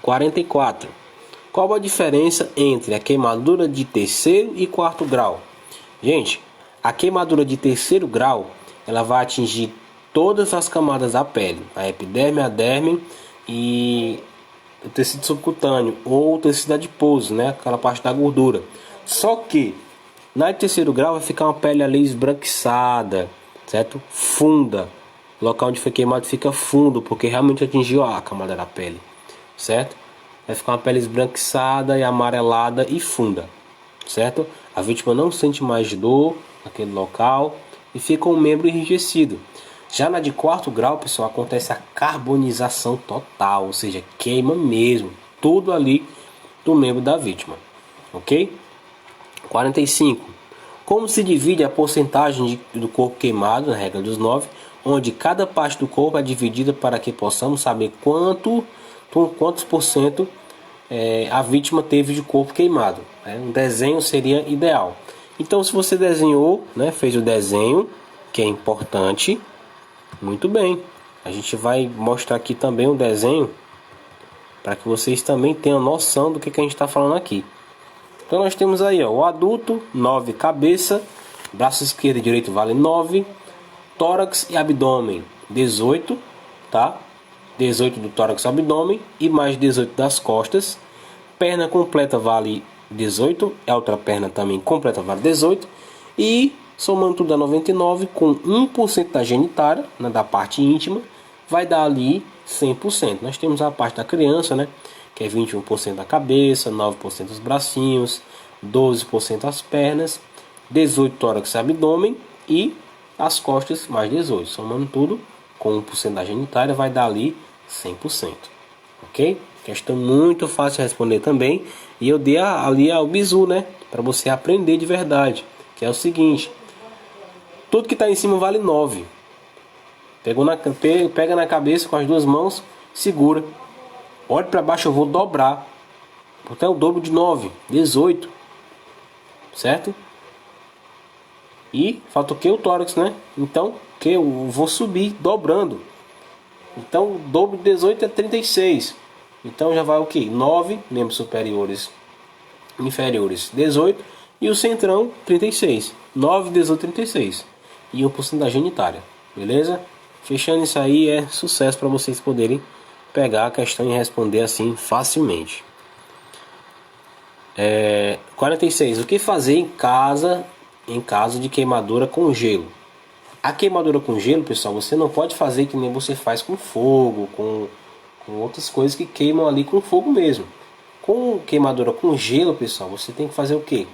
(44) Qual a diferença entre a queimadura de terceiro e quarto grau? Gente, a queimadura de terceiro grau, ela vai atingir todas as camadas da pele, a epiderme, a derme e o tecido subcutâneo ou o tecido adiposo, né? Aquela parte da gordura. Só que na de terceiro grau vai ficar uma pele ali esbranquiçada, certo? Funda. O local onde foi queimado fica fundo, porque realmente atingiu a camada da pele, certo? Vai ficar uma pele esbranquiçada e amarelada e funda, certo? A vítima não sente mais dor naquele local e fica um membro enrijecido. Já na de quarto grau, pessoal, acontece a carbonização total, ou seja, queima mesmo tudo ali do membro da vítima, ok? 45. Como se divide a porcentagem do corpo queimado, na regra dos 9, onde cada parte do corpo é dividida para que possamos saber quantos por cento a vítima teve de corpo queimado. Um desenho seria ideal. Então, se você desenhou, né, fez o desenho, que é importante, muito bem. A gente vai mostrar aqui também um desenho para que vocês também tenham noção do que a gente está falando aqui. Então nós temos aí, o adulto, 9 cabeça, braço esquerdo e direito vale 9, tórax e abdômen 18, tá? 18 do tórax e abdômen e mais 18 das costas. Perna completa vale 18, a outra perna também completa vale 18 e somando tudo dá 99 com 1% da genitália, né, da parte íntima, vai dar ali 100%. Nós temos a parte da criança, né, que é 21% da cabeça, 9% dos bracinhos, 12% as pernas, 18% tórax e abdômen e as costas mais 18. Somando tudo com 1% da genitália vai dar ali 100%. Ok? Questão muito fácil de responder também. E eu dei ali o bizu, né, para você aprender de verdade, que é o seguinte: tudo que está em cima vale 9. Pega na cabeça com as duas mãos, segura. Olhe para baixo, eu vou dobrar. Até o dobro de 9, 18. Certo? E falta o que? O tórax, né? Então, que eu vou subir dobrando. Então, o dobro de 18 é 36. Então, já vai o que? 9 membros superiores, inferiores, 18. E o centrão, 36. 9, 18, 36. E 1% da genitália. Beleza? Fechando isso aí é sucesso para vocês poderem pegar a questão e responder assim facilmente. 46. O que fazer em caso de queimadura com gelo? A queimadura com gelo, pessoal, você não pode fazer que nem você faz com fogo, com outras coisas que queimam ali com fogo mesmo. Com queimadura com gelo, pessoal, você tem que fazer o quê?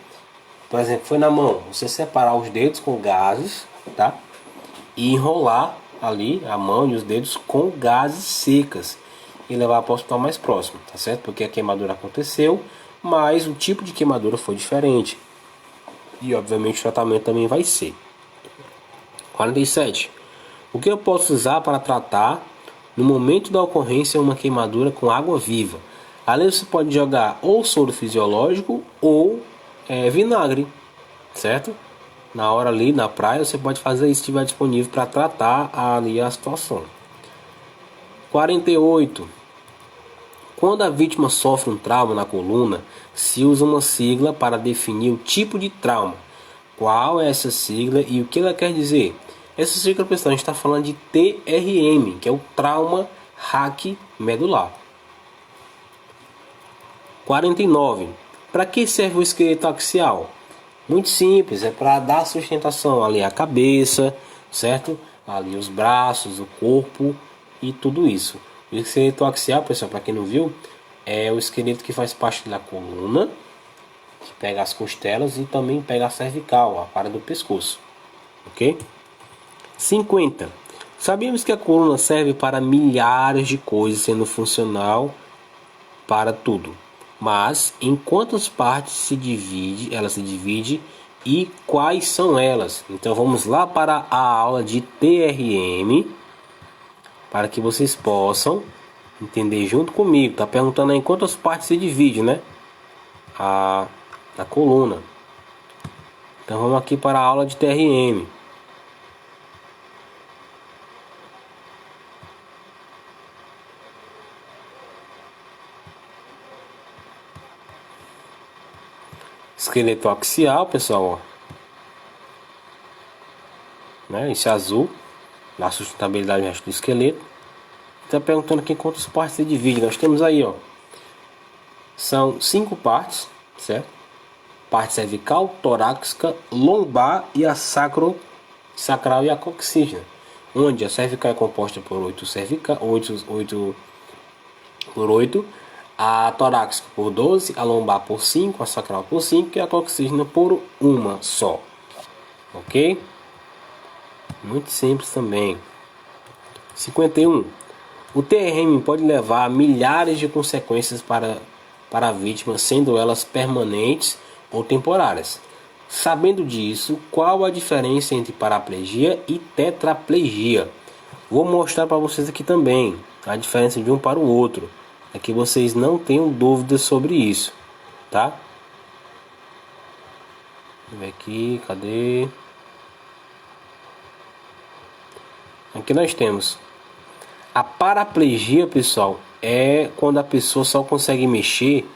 Por exemplo, foi na mão, você separar os dedos com gases, tá? E enrolar ali a mão e os dedos com gases secas e levar para o hospital mais próximo, tá certo? Porque a queimadura aconteceu, mas o tipo de queimadura foi diferente. E obviamente o tratamento também vai ser. 47. O que eu posso usar para tratar no momento da ocorrência uma queimadura com água viva? Ali você pode jogar ou soro fisiológico ou vinagre, certo? Na hora ali na praia você pode fazer isso se estiver disponível para tratar ali a situação. 48. Quando a vítima sofre um trauma na coluna, se usa uma sigla para definir o tipo de trauma. Qual é essa sigla e o que ela quer dizer? Essa sigla, pessoal, a gente está falando de TRM, que é o trauma raquimedular. 49. Para que serve o esqueleto axial? Muito simples, é para dar sustentação ali à cabeça, certo? Ali os braços, o corpo e tudo isso. O esqueleto axial, pessoal, para quem não viu, é o esqueleto que faz parte da coluna, que pega as costelas e também pega a cervical, a parte do pescoço, ok? 50. Sabemos que a coluna serve para milhares de coisas, sendo funcional para tudo. Mas em quantas partes ela se divide e quais são elas? Então vamos lá para a aula de TRM para que vocês possam entender junto comigo. Tá perguntando aí em quantas partes se divide, né? A coluna. Então vamos aqui para a aula de TRM. Esqueleto axial, pessoal, ó. Né? Esse azul, da sustentabilidade do resto do esqueleto. Está perguntando aqui em quantas partes se divide. Nós temos aí, ó, são 5 partes, certo? Parte cervical, torácica, lombar e a sacral e a coxígena. Onde a cervical é composta por 8 por 8, a torácica por 12, a lombar por 5, a sacral por 5 e a coxígena por uma só. Ok? Muito simples também. 51. O TRM pode levar a milhares de consequências para a vítima, sendo elas permanentes ou temporárias. Sabendo disso, qual a diferença entre paraplegia e tetraplegia? Vou mostrar para vocês aqui também a diferença de um para o outro. É que vocês não tenham dúvidas sobre isso, tá? Vamos ver aqui, cadê? Aqui nós temos a paraplegia, pessoal, é quando a pessoa só consegue mexer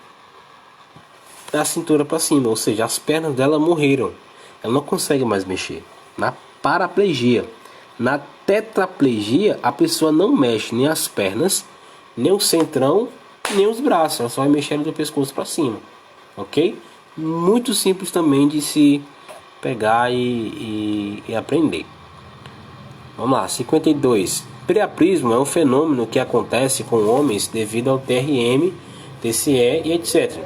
da cintura para cima, ou seja, as pernas dela morreram, ela não consegue mais mexer. Na paraplegia, na tetraplegia, a pessoa não mexe nem as pernas, nem o centrão, nem os braços, ela só vai mexendo do pescoço para cima, ok? Muito simples também de se pegar e aprender. Vamos lá, 52. Priapismo é um fenômeno que acontece com homens devido ao TRM, TCE e etc.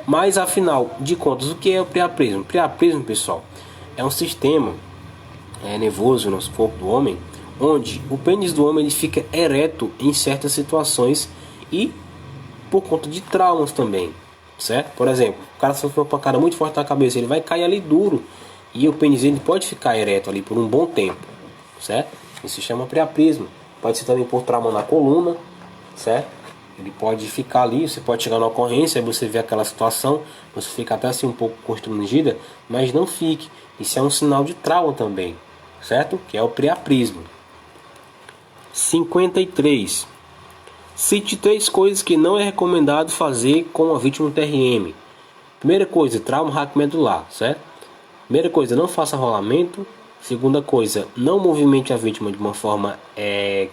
Mas afinal de contas, o que é o priapismo? Priapismo, pessoal, é um sistema nervoso no corpo do homem, onde o pênis do homem ele fica ereto em certas situações e por conta de traumas também, certo? Por exemplo, o cara sofreu uma pancada muito forte na cabeça, ele vai cair ali duro e o pênis ele pode ficar ereto ali por um bom tempo, certo? Isso se chama priapismo. Pode ser também por trauma na coluna, certo? Ele pode ficar ali, você pode chegar na ocorrência, aí você vê aquela situação, você fica até assim um pouco constrangida, mas não fique. Isso é um sinal de trauma também, certo? Que é o priapismo. 53. Cite 3 coisas que não é recomendado fazer com a vítima TRM. Primeira coisa, trauma raquimedular, certo? Primeira coisa, não faça rolamento. Segunda coisa, não movimente a vítima de uma forma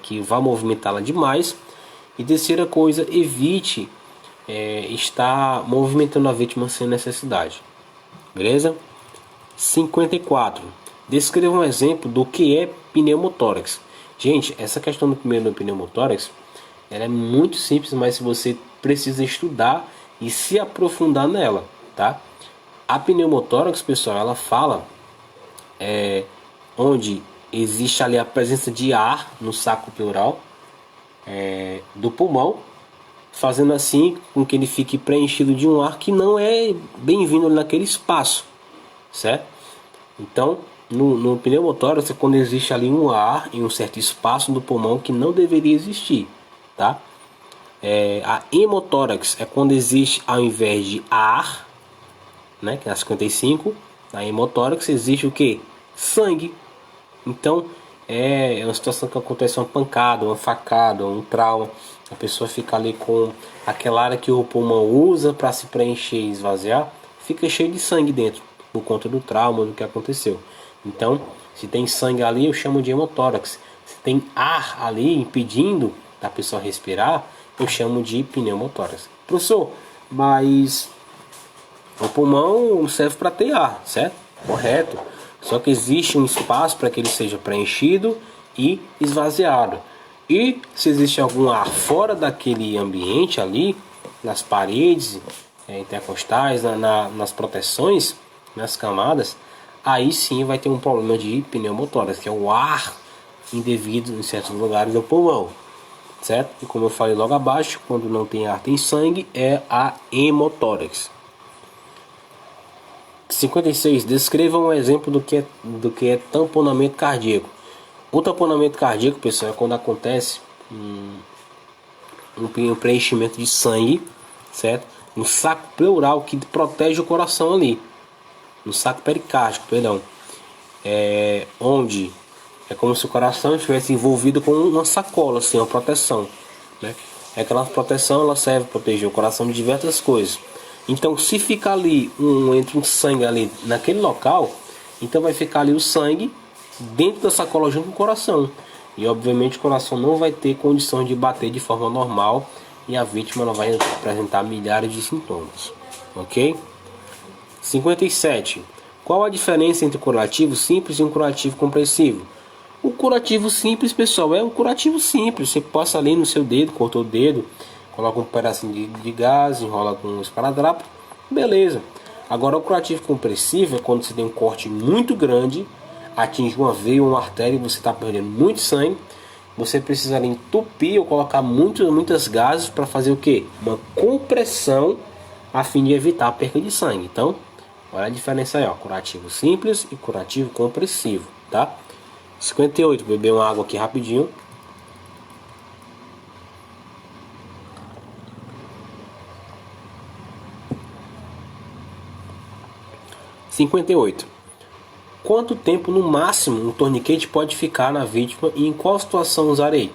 que vá movimentá-la demais. E terceira coisa, evite está movimentando a vítima sem necessidade. Beleza? 54. Descreva um exemplo do que é pneumotórax. Gente, essa questão do primeiro pneumotórax, ela é muito simples, mas você precisa estudar e se aprofundar nela, tá? A pneumotórax, pessoal, ela fala onde existe ali a presença de ar no saco pleural do pulmão, fazendo assim com que ele fique preenchido de um ar que não é bem-vindo naquele espaço, certo? Então, no pneumotórax é quando existe ali um ar em um certo espaço do pulmão que não deveria existir, tá? A hemotórax é quando existe, ao invés de ar, né, que é a 55, na hemotórax existe o que? Sangue. Então, é uma situação que acontece uma pancada, uma facada, um trauma. A pessoa fica ali com aquela área que o pulmão usa para se preencher e esvaziar, fica cheio de sangue dentro, por conta do trauma, do que aconteceu. Então, se tem sangue ali, eu chamo de hemotórax. Se tem ar ali impedindo da pessoa respirar, eu chamo de pneumotórax. Professor, mas o pulmão serve para ter ar, certo? Correto. Só que existe um espaço para que ele seja preenchido e esvaziado. E se existe algum ar fora daquele ambiente ali, nas paredes intercostais, nas proteções, nas camadas, aí sim vai ter um problema de pneumotórax, que é o ar indevido em certos lugares do pulmão, certo? E como eu falei logo abaixo, quando não tem ar, tem sangue, é a hemotórax. 56. Descreva um exemplo do que é tamponamento cardíaco. O tamponamento cardíaco, pessoal, é quando acontece um preenchimento de sangue, certo? No saco pleural que protege o coração ali, no saco pericárdico, perdão, onde é como se o coração estivesse envolvido com uma sacola, assim, uma proteção, né? Aquela proteção, ela serve para proteger o coração de diversas coisas. Então, se ficar ali entre um sangue ali naquele local, então vai ficar ali o sangue dentro da sacola junto com o coração. E obviamente o coração não vai ter condições de bater de forma normal e a vítima ela vai apresentar milhares de sintomas. Ok? 57. Qual a diferença entre curativo simples e um curativo compressivo? O curativo simples, pessoal, é um curativo simples. Você passa ali no seu dedo, cortou o dedo, coloca um pedacinho de gás, enrola com um esparadrapo, beleza. Agora o curativo compressivo é quando você tem um corte muito grande, atinge uma veia ou uma artéria e você está perdendo muito sangue. Você precisa ali entupir ou colocar muitas gases para fazer o que? Uma compressão a fim de evitar a perda de sangue. Então, olha a diferença aí, ó, curativo simples e curativo compressivo, tá? 58, beber uma água aqui rapidinho. Quanto tempo no máximo um torniquete pode ficar na vítima e em qual situação usarei?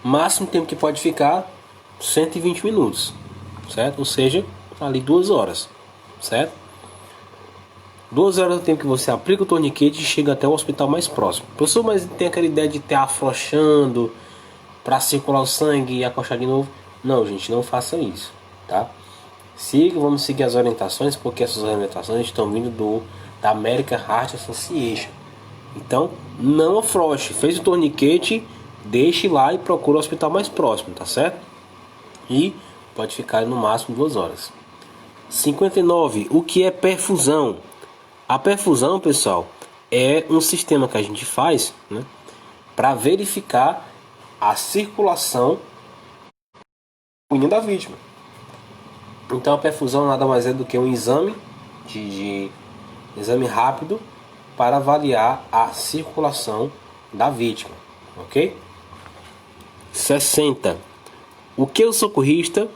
Máximo tempo que pode ficar 120 minutos, certo? Ou seja, ali 2 horas, certo? 2 horas é o tempo que você aplica o torniquete e chega até o hospital mais próximo. Professor, mas tem aquela ideia de ter afrouxando para circular o sangue e acochar de novo? Não, gente, não faça isso, tá? Vamos seguir as orientações, porque essas orientações estão vindo da American Heart Association. Então, não afrouxe. Fez o torniquete, deixe lá e procure o hospital mais próximo, tá certo? E pode ficar no máximo 2 horas. 59. O que é perfusão? A perfusão, pessoal, é um sistema que a gente faz, né, para verificar a circulação sanguínea da vítima. Então a perfusão nada mais é do que um exame exame rápido para avaliar a circulação da vítima, ok? 60. O que o socorrista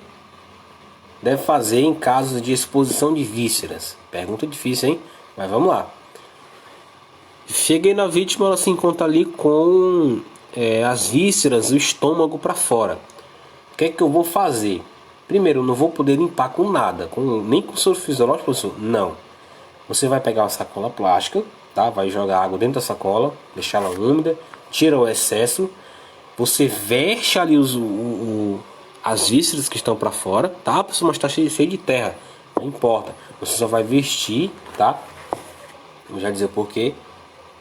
deve fazer em casos de exposição de vísceras? Pergunta difícil, hein? Mas vamos lá. Cheguei na vítima, ela se encontra ali com as vísceras, o estômago para fora. O que é que eu vou fazer? Primeiro, eu não vou poder limpar com nada, nem com soro fisiológico, professor. Não. Você vai pegar uma sacola plástica, tá? Vai jogar água dentro da sacola, deixar ela úmida, tira o excesso. Você veste ali as vísceras que estão para fora, tá? Pessoal, mas está cheio de terra, não importa. Você só vai vestir, tá? Vou já dizer o porquê.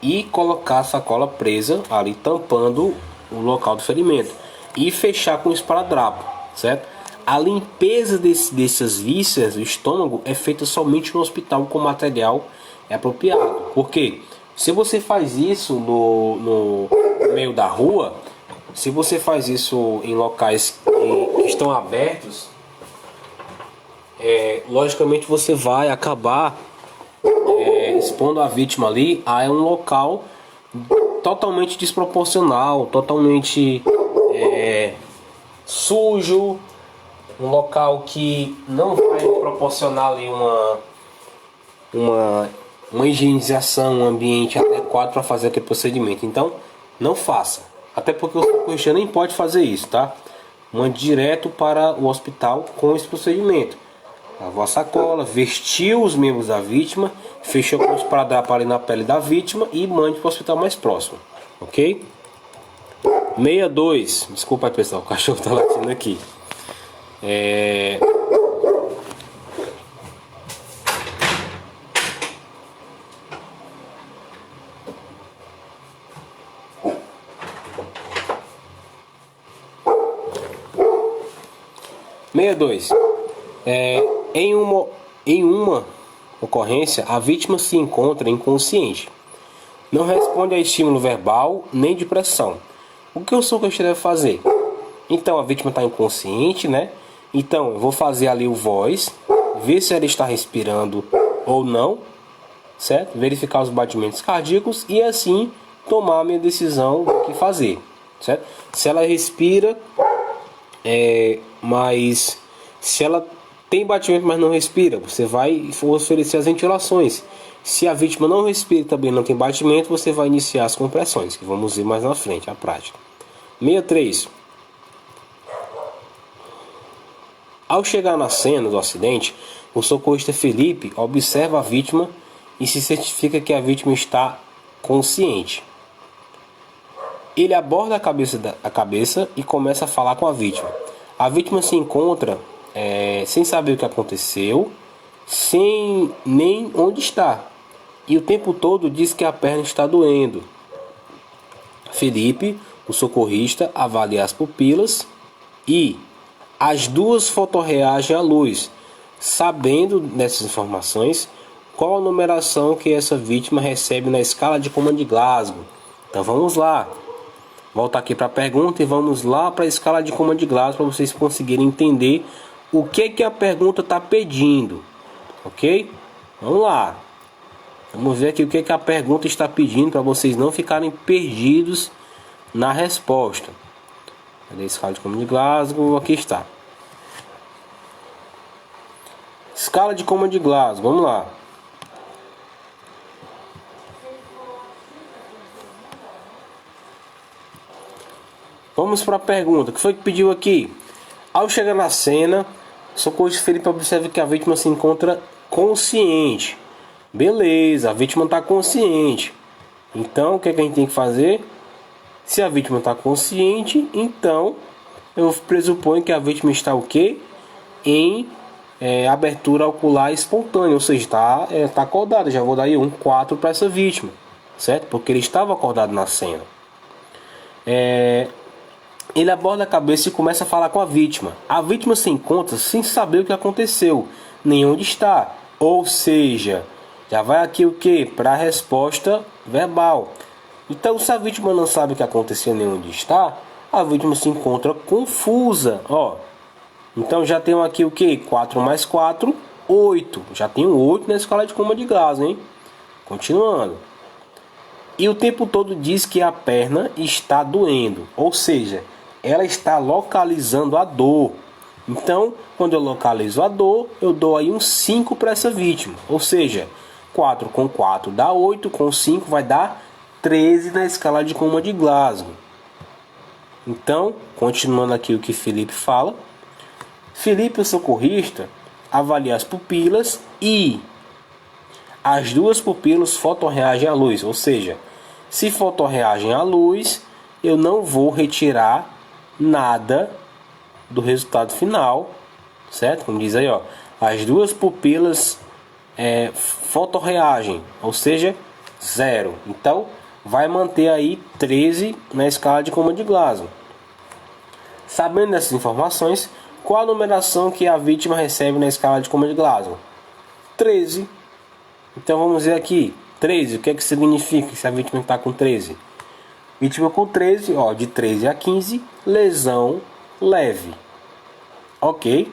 E colocar a sacola presa ali, tampando o local do ferimento. E fechar com esparadrapo, certo? A limpeza dessas vísceras do estômago é feita somente no hospital com material apropriado. Por quê? Se você faz isso no meio da rua, se você faz isso em locais que estão abertos, logicamente você vai acabar expondo a vítima ali a um local totalmente desproporcional, totalmente sujo, um local que não vai proporcionar ali uma higienização, um ambiente adequado para fazer aquele procedimento. Então, não faça. Até porque o socorrista nem pode fazer isso, tá? Mande direto para o hospital com esse procedimento. Lavou a sacola, vestiu os membros da vítima, fechou com os esparadrapo ali na pele da vítima e mande para o hospital mais próximo. Ok? 62. Desculpa aí, pessoal, o cachorro tá latindo aqui. 62. Em uma ocorrência, a vítima se encontra inconsciente. Não responde a estímulo verbal nem de pressão. O que o socorrista deve fazer? Então, a vítima está inconsciente, né? Então, eu vou fazer ali o voz, ver se ela está respirando ou não, certo? Verificar os batimentos cardíacos e assim tomar a minha decisão do que fazer, certo? Se ela respira, mas se ela tem batimento, mas não respira, você vai oferecer as ventilações. Se a vítima não respira e também não tem batimento, você vai iniciar as compressões, que vamos ver mais na frente, a prática. 63. Ao chegar na cena do acidente, o socorrista Felipe observa a vítima e se certifica que a vítima está consciente. Ele aborda a cabeça e começa a falar com a vítima. A vítima se encontra sem saber o que aconteceu, sem nem onde está. E o tempo todo diz que a perna está doendo. Felipe, o socorrista, avalia as pupilas e as duas fotorreagem à luz, sabendo dessas informações qual a numeração que essa vítima recebe na escala de Coman de Glasgow. Então vamos lá. Voltar aqui para a pergunta e vamos lá para a escala de Coman de Glasgow para vocês conseguirem entender o que a pergunta está pedindo. Ok? Vamos lá. Vamos ver aqui o que a pergunta está pedindo para vocês não ficarem perdidos na resposta. Cadê a escala de Coman de Glasgow? Aqui está. Escala de Coman de Glasgow. Vamos lá. Vamos para a pergunta. O que foi que pediu aqui? Ao chegar na cena, o socorrista Felipe observa que a vítima se encontra consciente. Beleza, a vítima está consciente. Então, o que a gente tem que fazer? Se a vítima está consciente, então eu presuponho que a vítima está o quê? Em abertura ocular espontânea, ou seja, está acordada. Já vou dar aí 4 para essa vítima, certo? Porque ele estava acordado na cena. Ele aborda a cabeça e começa a falar com a vítima. A vítima se encontra sem saber o que aconteceu, nem onde está. Ou seja, já vai aqui o que? Para a resposta verbal. Então, se a vítima não sabe o que aconteceu nem onde está, a vítima se encontra confusa. Então já tenho aqui o que? 4 mais 4, 8. Já tenho 8 na escala de Coman de Glasgow, hein? Continuando. E o tempo todo diz que a perna está doendo. Ou seja, ela está localizando a dor. Então, quando eu localizo a dor, eu dou aí um 5 para essa vítima. Ou seja, 4 com 4 dá 8, com 5 vai dar 13 na escala de Coman de Glasgow. Então, continuando aqui o que Felipe fala. Felipe, o socorrista, avalia as pupilas e as duas pupilas fotorreagem à luz. Ou seja, se fotorreagem à luz, eu não vou retirar nada do resultado final, certo? Como diz aí, ó, as duas pupilas fotorreagem, ou seja, 0. Então, vai manter aí 13 na escala de coma de Glasgow. Sabendo dessas informações, qual a numeração que a vítima recebe na escala de coma de Glasgow? 13. Então vamos ver aqui, 13, o que é que significa se a vítima está com 13? Vítima com 13, ó, de 13 a 15, lesão leve. Ok?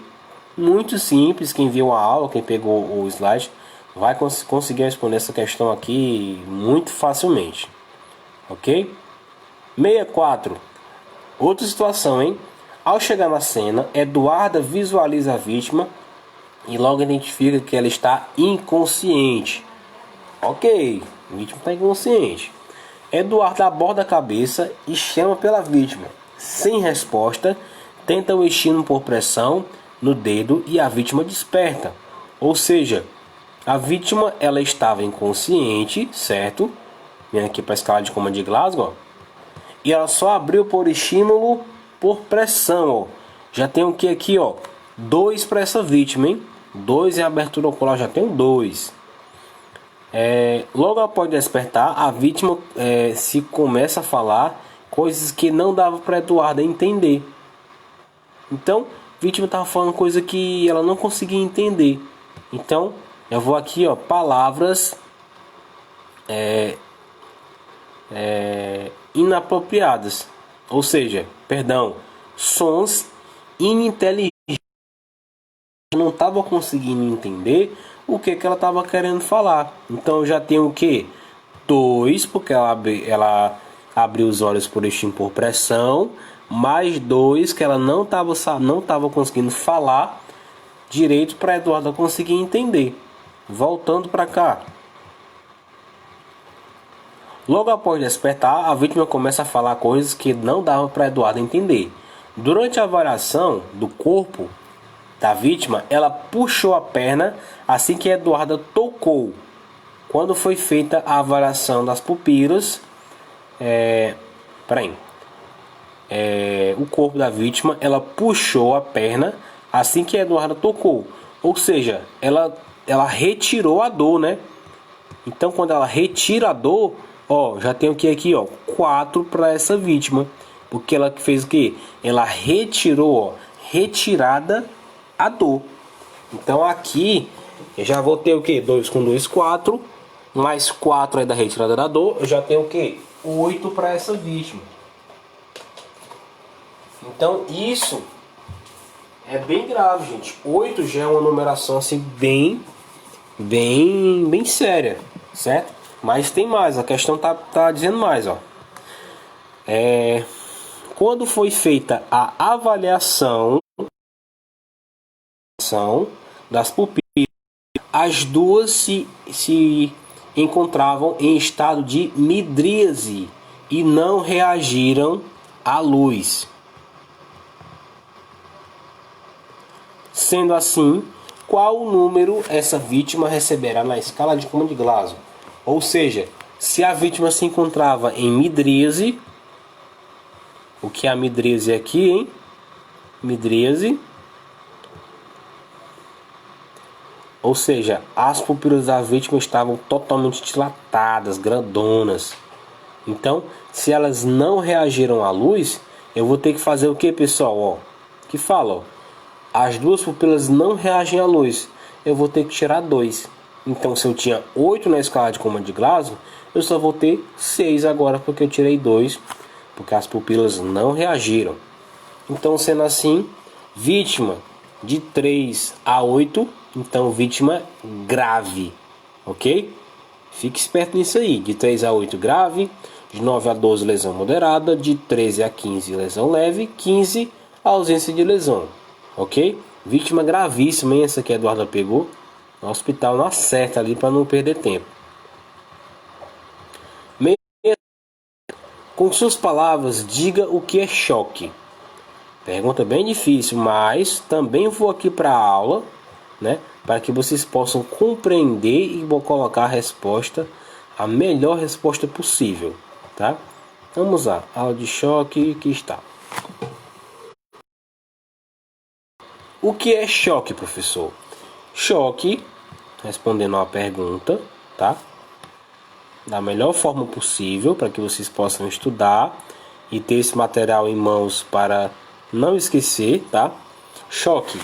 Muito simples, quem viu a aula, quem pegou o slide, vai conseguir responder essa questão aqui muito facilmente. Ok? 64. Outra situação, hein? Ao chegar na cena, Eduarda visualiza a vítima e logo identifica que ela está inconsciente. Ok, a vítima está inconsciente. Eduarda aborda a cabeça e chama pela vítima. Sem resposta, tenta o estímulo por pressão no dedo e a vítima desperta. Ou seja, a vítima ela estava inconsciente, certo? Vem aqui para a escala de coma de Glasgow. E ela só abriu por estímulo por pressão. Ó. Já tem o que aqui, ó? 2 para essa vítima, hein? 2 em abertura ocular, já tem 2. Logo após despertar, a vítima se começa a falar coisas que não dava para Eduarda entender. Então, a vítima estava falando coisa que ela não conseguia entender. Então, eu vou aqui, ó, palavras inapropriadas. Ou seja, perdão, sons ininteligíveis. Não estava conseguindo entender o que ela estava querendo falar. Então eu já tenho o que? 2, porque ela abriu os olhos por estímulo por pressão, mais 2 que ela não estava conseguindo falar direito para Eduarda conseguir entender. Voltando para cá. Logo após despertar, a vítima começa a falar coisas que não dava para Eduarda entender. Durante a avaliação do corpo da vítima, ela puxou a perna assim que Eduarda tocou. Quando foi feita a avaliação das pupilas, o corpo da vítima, ela puxou a perna assim que Eduarda tocou. Ou seja, ela retirou a dor, né? Então, quando ela retira a dor, ó, já tem o que aqui, ó, 4 para essa vítima, porque ela fez o que? Ela retirou, ó, retirada a dor. Então aqui eu já vou ter o que? 2 com 2, 4. Mais 4 aí da retirada da dor. Eu já tenho o que? 8 para essa vítima. Então isso é bem grave, gente. 8 já é uma numeração assim bem séria, certo? Mas tem mais, a questão tá dizendo mais, ó. Quando foi feita a avaliação das pupilas, as duas se encontravam em estado de midríase e não reagiram à luz. Sendo assim, qual número essa vítima receberá na escala de coma de Glasgow? Ou seja, se a vítima se encontrava em midríase, o que é a midríase aqui, hein? Midríase. Ou seja, as pupilas da vítima estavam totalmente dilatadas, grandonas. Então, se elas não reagiram à luz, eu vou ter que fazer o que, pessoal? Ó, que fala, ó, as duas pupilas não reagem à luz. Eu vou ter que tirar 2. Então, se eu tinha 8 na escala de coma de Glasgow, eu só vou ter 6 agora, porque eu tirei 2, porque as pupilas não reagiram. Então, sendo assim, vítima de 3 a 8, então vítima grave, ok? Fique esperto nisso aí, de 3 a 8 grave, de 9 a 12 lesão moderada, de 13 a 15 lesão leve, 15 ausência de lesão, ok? Vítima gravíssima, hein? Essa que a Eduarda pegou no hospital, na certa ali para não perder tempo. Com suas palavras, diga o que é choque. Pergunta bem difícil, mas também vou aqui para a aula, né, para que vocês possam compreender e vou colocar a resposta, a melhor resposta possível, tá? Vamos lá, aula de choque que está. O que é choque, professor? Choque, respondendo a pergunta, tá? Da melhor forma possível para que vocês possam estudar e ter esse material em mãos para não esquecer, tá? Choque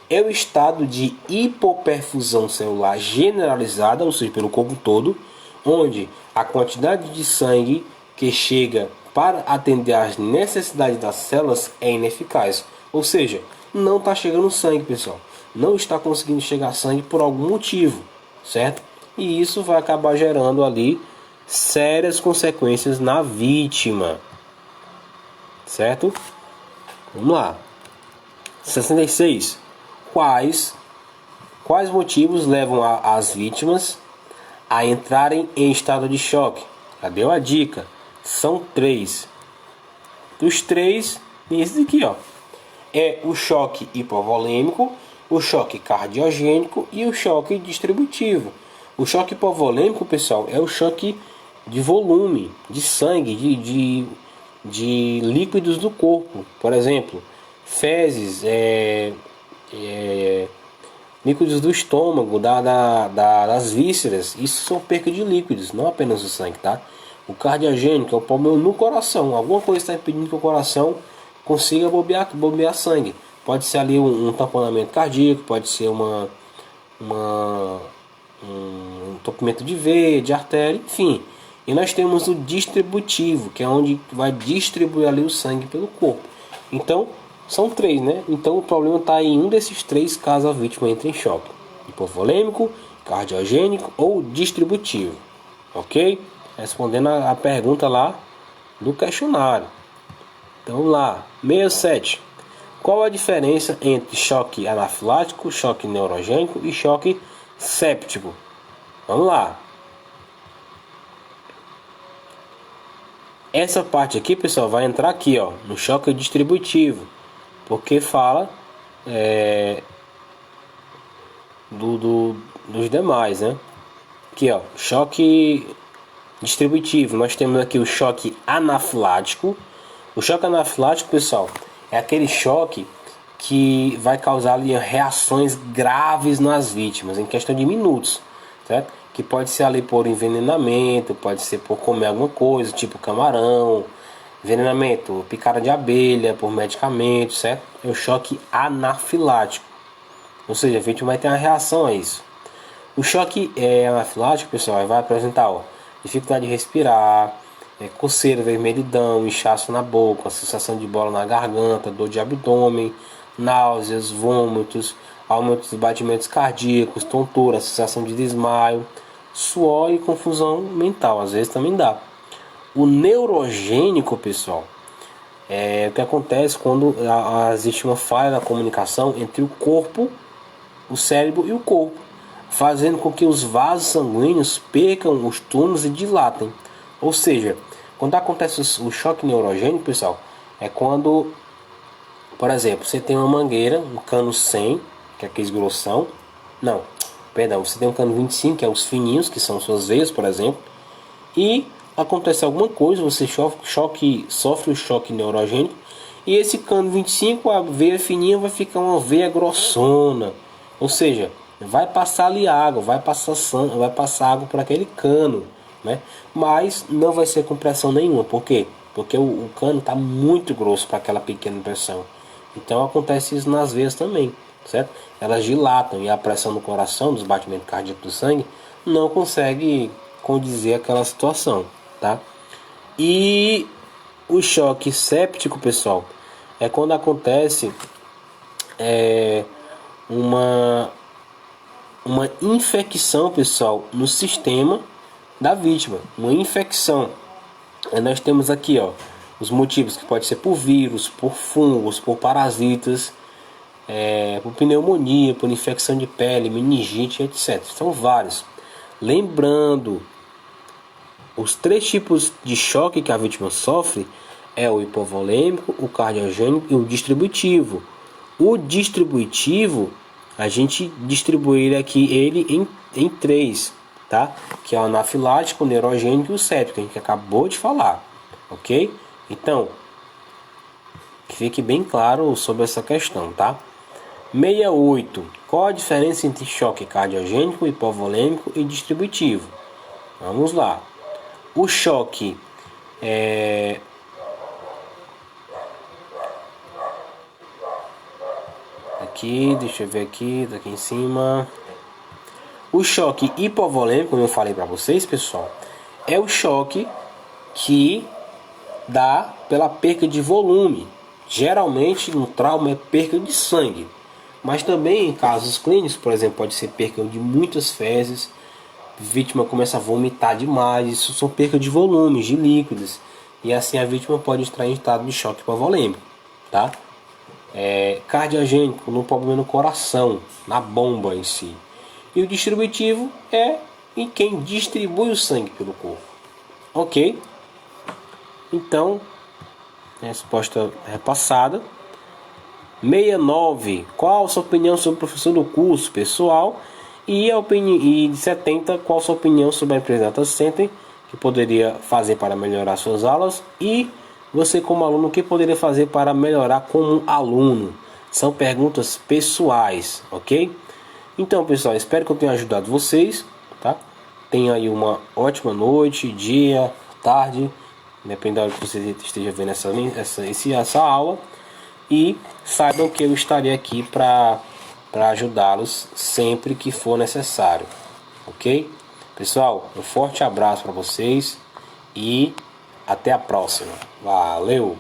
é o estado de hipoperfusão celular generalizada, ou seja, pelo corpo todo, onde a quantidade de sangue que chega para atender às necessidades das células é ineficaz. Ou seja, não está chegando sangue, pessoal. Não está conseguindo chegar sangue por algum motivo, certo? E isso vai acabar gerando ali sérias consequências na vítima, certo? Vamos lá. 66. Quais motivos levam as vítimas a entrarem em estado de choque? Já deu a dica. São 3. Dos 3, esse aqui, ó, é o choque hipovolêmico, o choque cardiogênico e o choque distributivo. O choque hipovolêmico, pessoal, é o choque de volume, de sangue, de líquidos do corpo. Por exemplo, fezes, líquidos do estômago, das vísceras. Isso são perca de líquidos, não apenas o sangue, tá? O cardiogênico é o problema no coração. Alguma coisa está impedindo que o coração consiga bombear sangue. Pode ser ali um tamponamento cardíaco, pode ser um entupimento de veia, de artéria, enfim. E nós temos o distributivo, que é onde vai distribuir ali o sangue pelo corpo. Então, são 3, né? Então o problema está em um desses 3 caso a vítima entre em choque: hipovolêmico, cardiogênico ou distributivo. Ok? Respondendo a pergunta lá do questionário. Então vamos lá. 67. Qual a diferença entre choque anafilático, choque neurogênico e choque séptico? Vamos lá. Essa parte aqui, pessoal, vai entrar aqui, ó, no choque distributivo, porque fala dos demais, né? Aqui, ó, choque distributivo. Nós temos aqui o choque anafilático. O choque anafilático, pessoal, é aquele choque que vai causar ali reações graves nas vítimas em questão de minutos, certo? Que pode ser ali por envenenamento, pode ser por comer alguma coisa, tipo camarão, envenenamento, picada de abelha, por medicamento, certo? É o choque anafilático. Ou seja, a vítima vai ter uma reação a isso. O choque anafilático, pessoal, vai apresentar dificuldade de respirar, coceira, vermelhidão, inchaço na boca, sensação de bola na garganta, dor de abdômen, náuseas, vômitos, aumento dos batimentos cardíacos, tontura, sensação de desmaio, suor e confusão mental, às vezes também dá. O neurogênico, pessoal, é o que acontece quando existe uma falha na comunicação entre o corpo, o cérebro e o corpo, fazendo com que os vasos sanguíneos percam os túneis e dilatem. Ou seja, quando acontece o choque neurogênico, pessoal, é quando, por exemplo, você tem uma mangueira, um cano 100, que é aqueles grossão. Não, perdão, você tem um cano 25, que é os fininhos, que são suas veias, por exemplo. E acontece alguma coisa, você sofre o choque neurogênico. E esse cano 25, a veia fininha vai ficar uma veia grossona. Ou seja, vai passar ali água, vai passar água por aquele cano, né? Mas não vai ser com pressão nenhuma. Por quê? Porque o cano está muito grosso para aquela pequena pressão. Então acontece isso nas veias também, certo? Elas dilatam e a pressão no coração, dos batimentos cardíacos do sangue, não consegue condizer aquela situação, tá? E o choque séptico, pessoal, é quando acontece uma infecção, pessoal, no sistema da vítima, uma infecção. Nós temos aqui, ó, os motivos que pode ser por vírus, por fungos, por parasitas, por pneumonia, por infecção de pele, meningite, etc. São vários. Lembrando, os 3 tipos de choque que a vítima sofre é o hipovolêmico, o cardiogênico e o distributivo. O distributivo, a gente distribui ele em 3, tá? Que é o anafilático, o neurogênico e o séptico, que a gente acabou de falar, ok? Então, que fique bem claro sobre essa questão, tá? 68. Qual a diferença entre choque cardiogênico, hipovolêmico e distributivo? Vamos lá. O choque aqui, deixa eu ver aqui, daqui em cima. O choque hipovolêmico, como eu falei para vocês, pessoal, é o choque que dá pela perca de volume. Geralmente no trauma é perca de sangue, mas também em casos clínicos, por exemplo, pode ser perca de muitas fezes, a vítima começa a vomitar demais, isso são perca de volumes, de líquidos, e assim a vítima pode estar em estado de choque hipovolêmico, tá? Cardiogênico, no problema no coração, na bomba em si. E o distributivo é em quem distribui o sangue pelo corpo. Ok? Então, resposta repassada. 69. Qual a sua opinião sobre o professor do curso, pessoal? E 70. Qual a sua opinião sobre a empresa Data Center, que poderia fazer para melhorar suas aulas? E você como aluno, o que poderia fazer para melhorar como aluno? São perguntas pessoais, ok? Então, pessoal, espero que eu tenha ajudado vocês, tá? Tenha aí uma ótima noite, dia, tarde, dependendo da hora que você esteja vendo essa aula. E saibam que eu estarei aqui para ajudá-los sempre que for necessário, ok? Pessoal, um forte abraço para vocês e até a próxima. Valeu!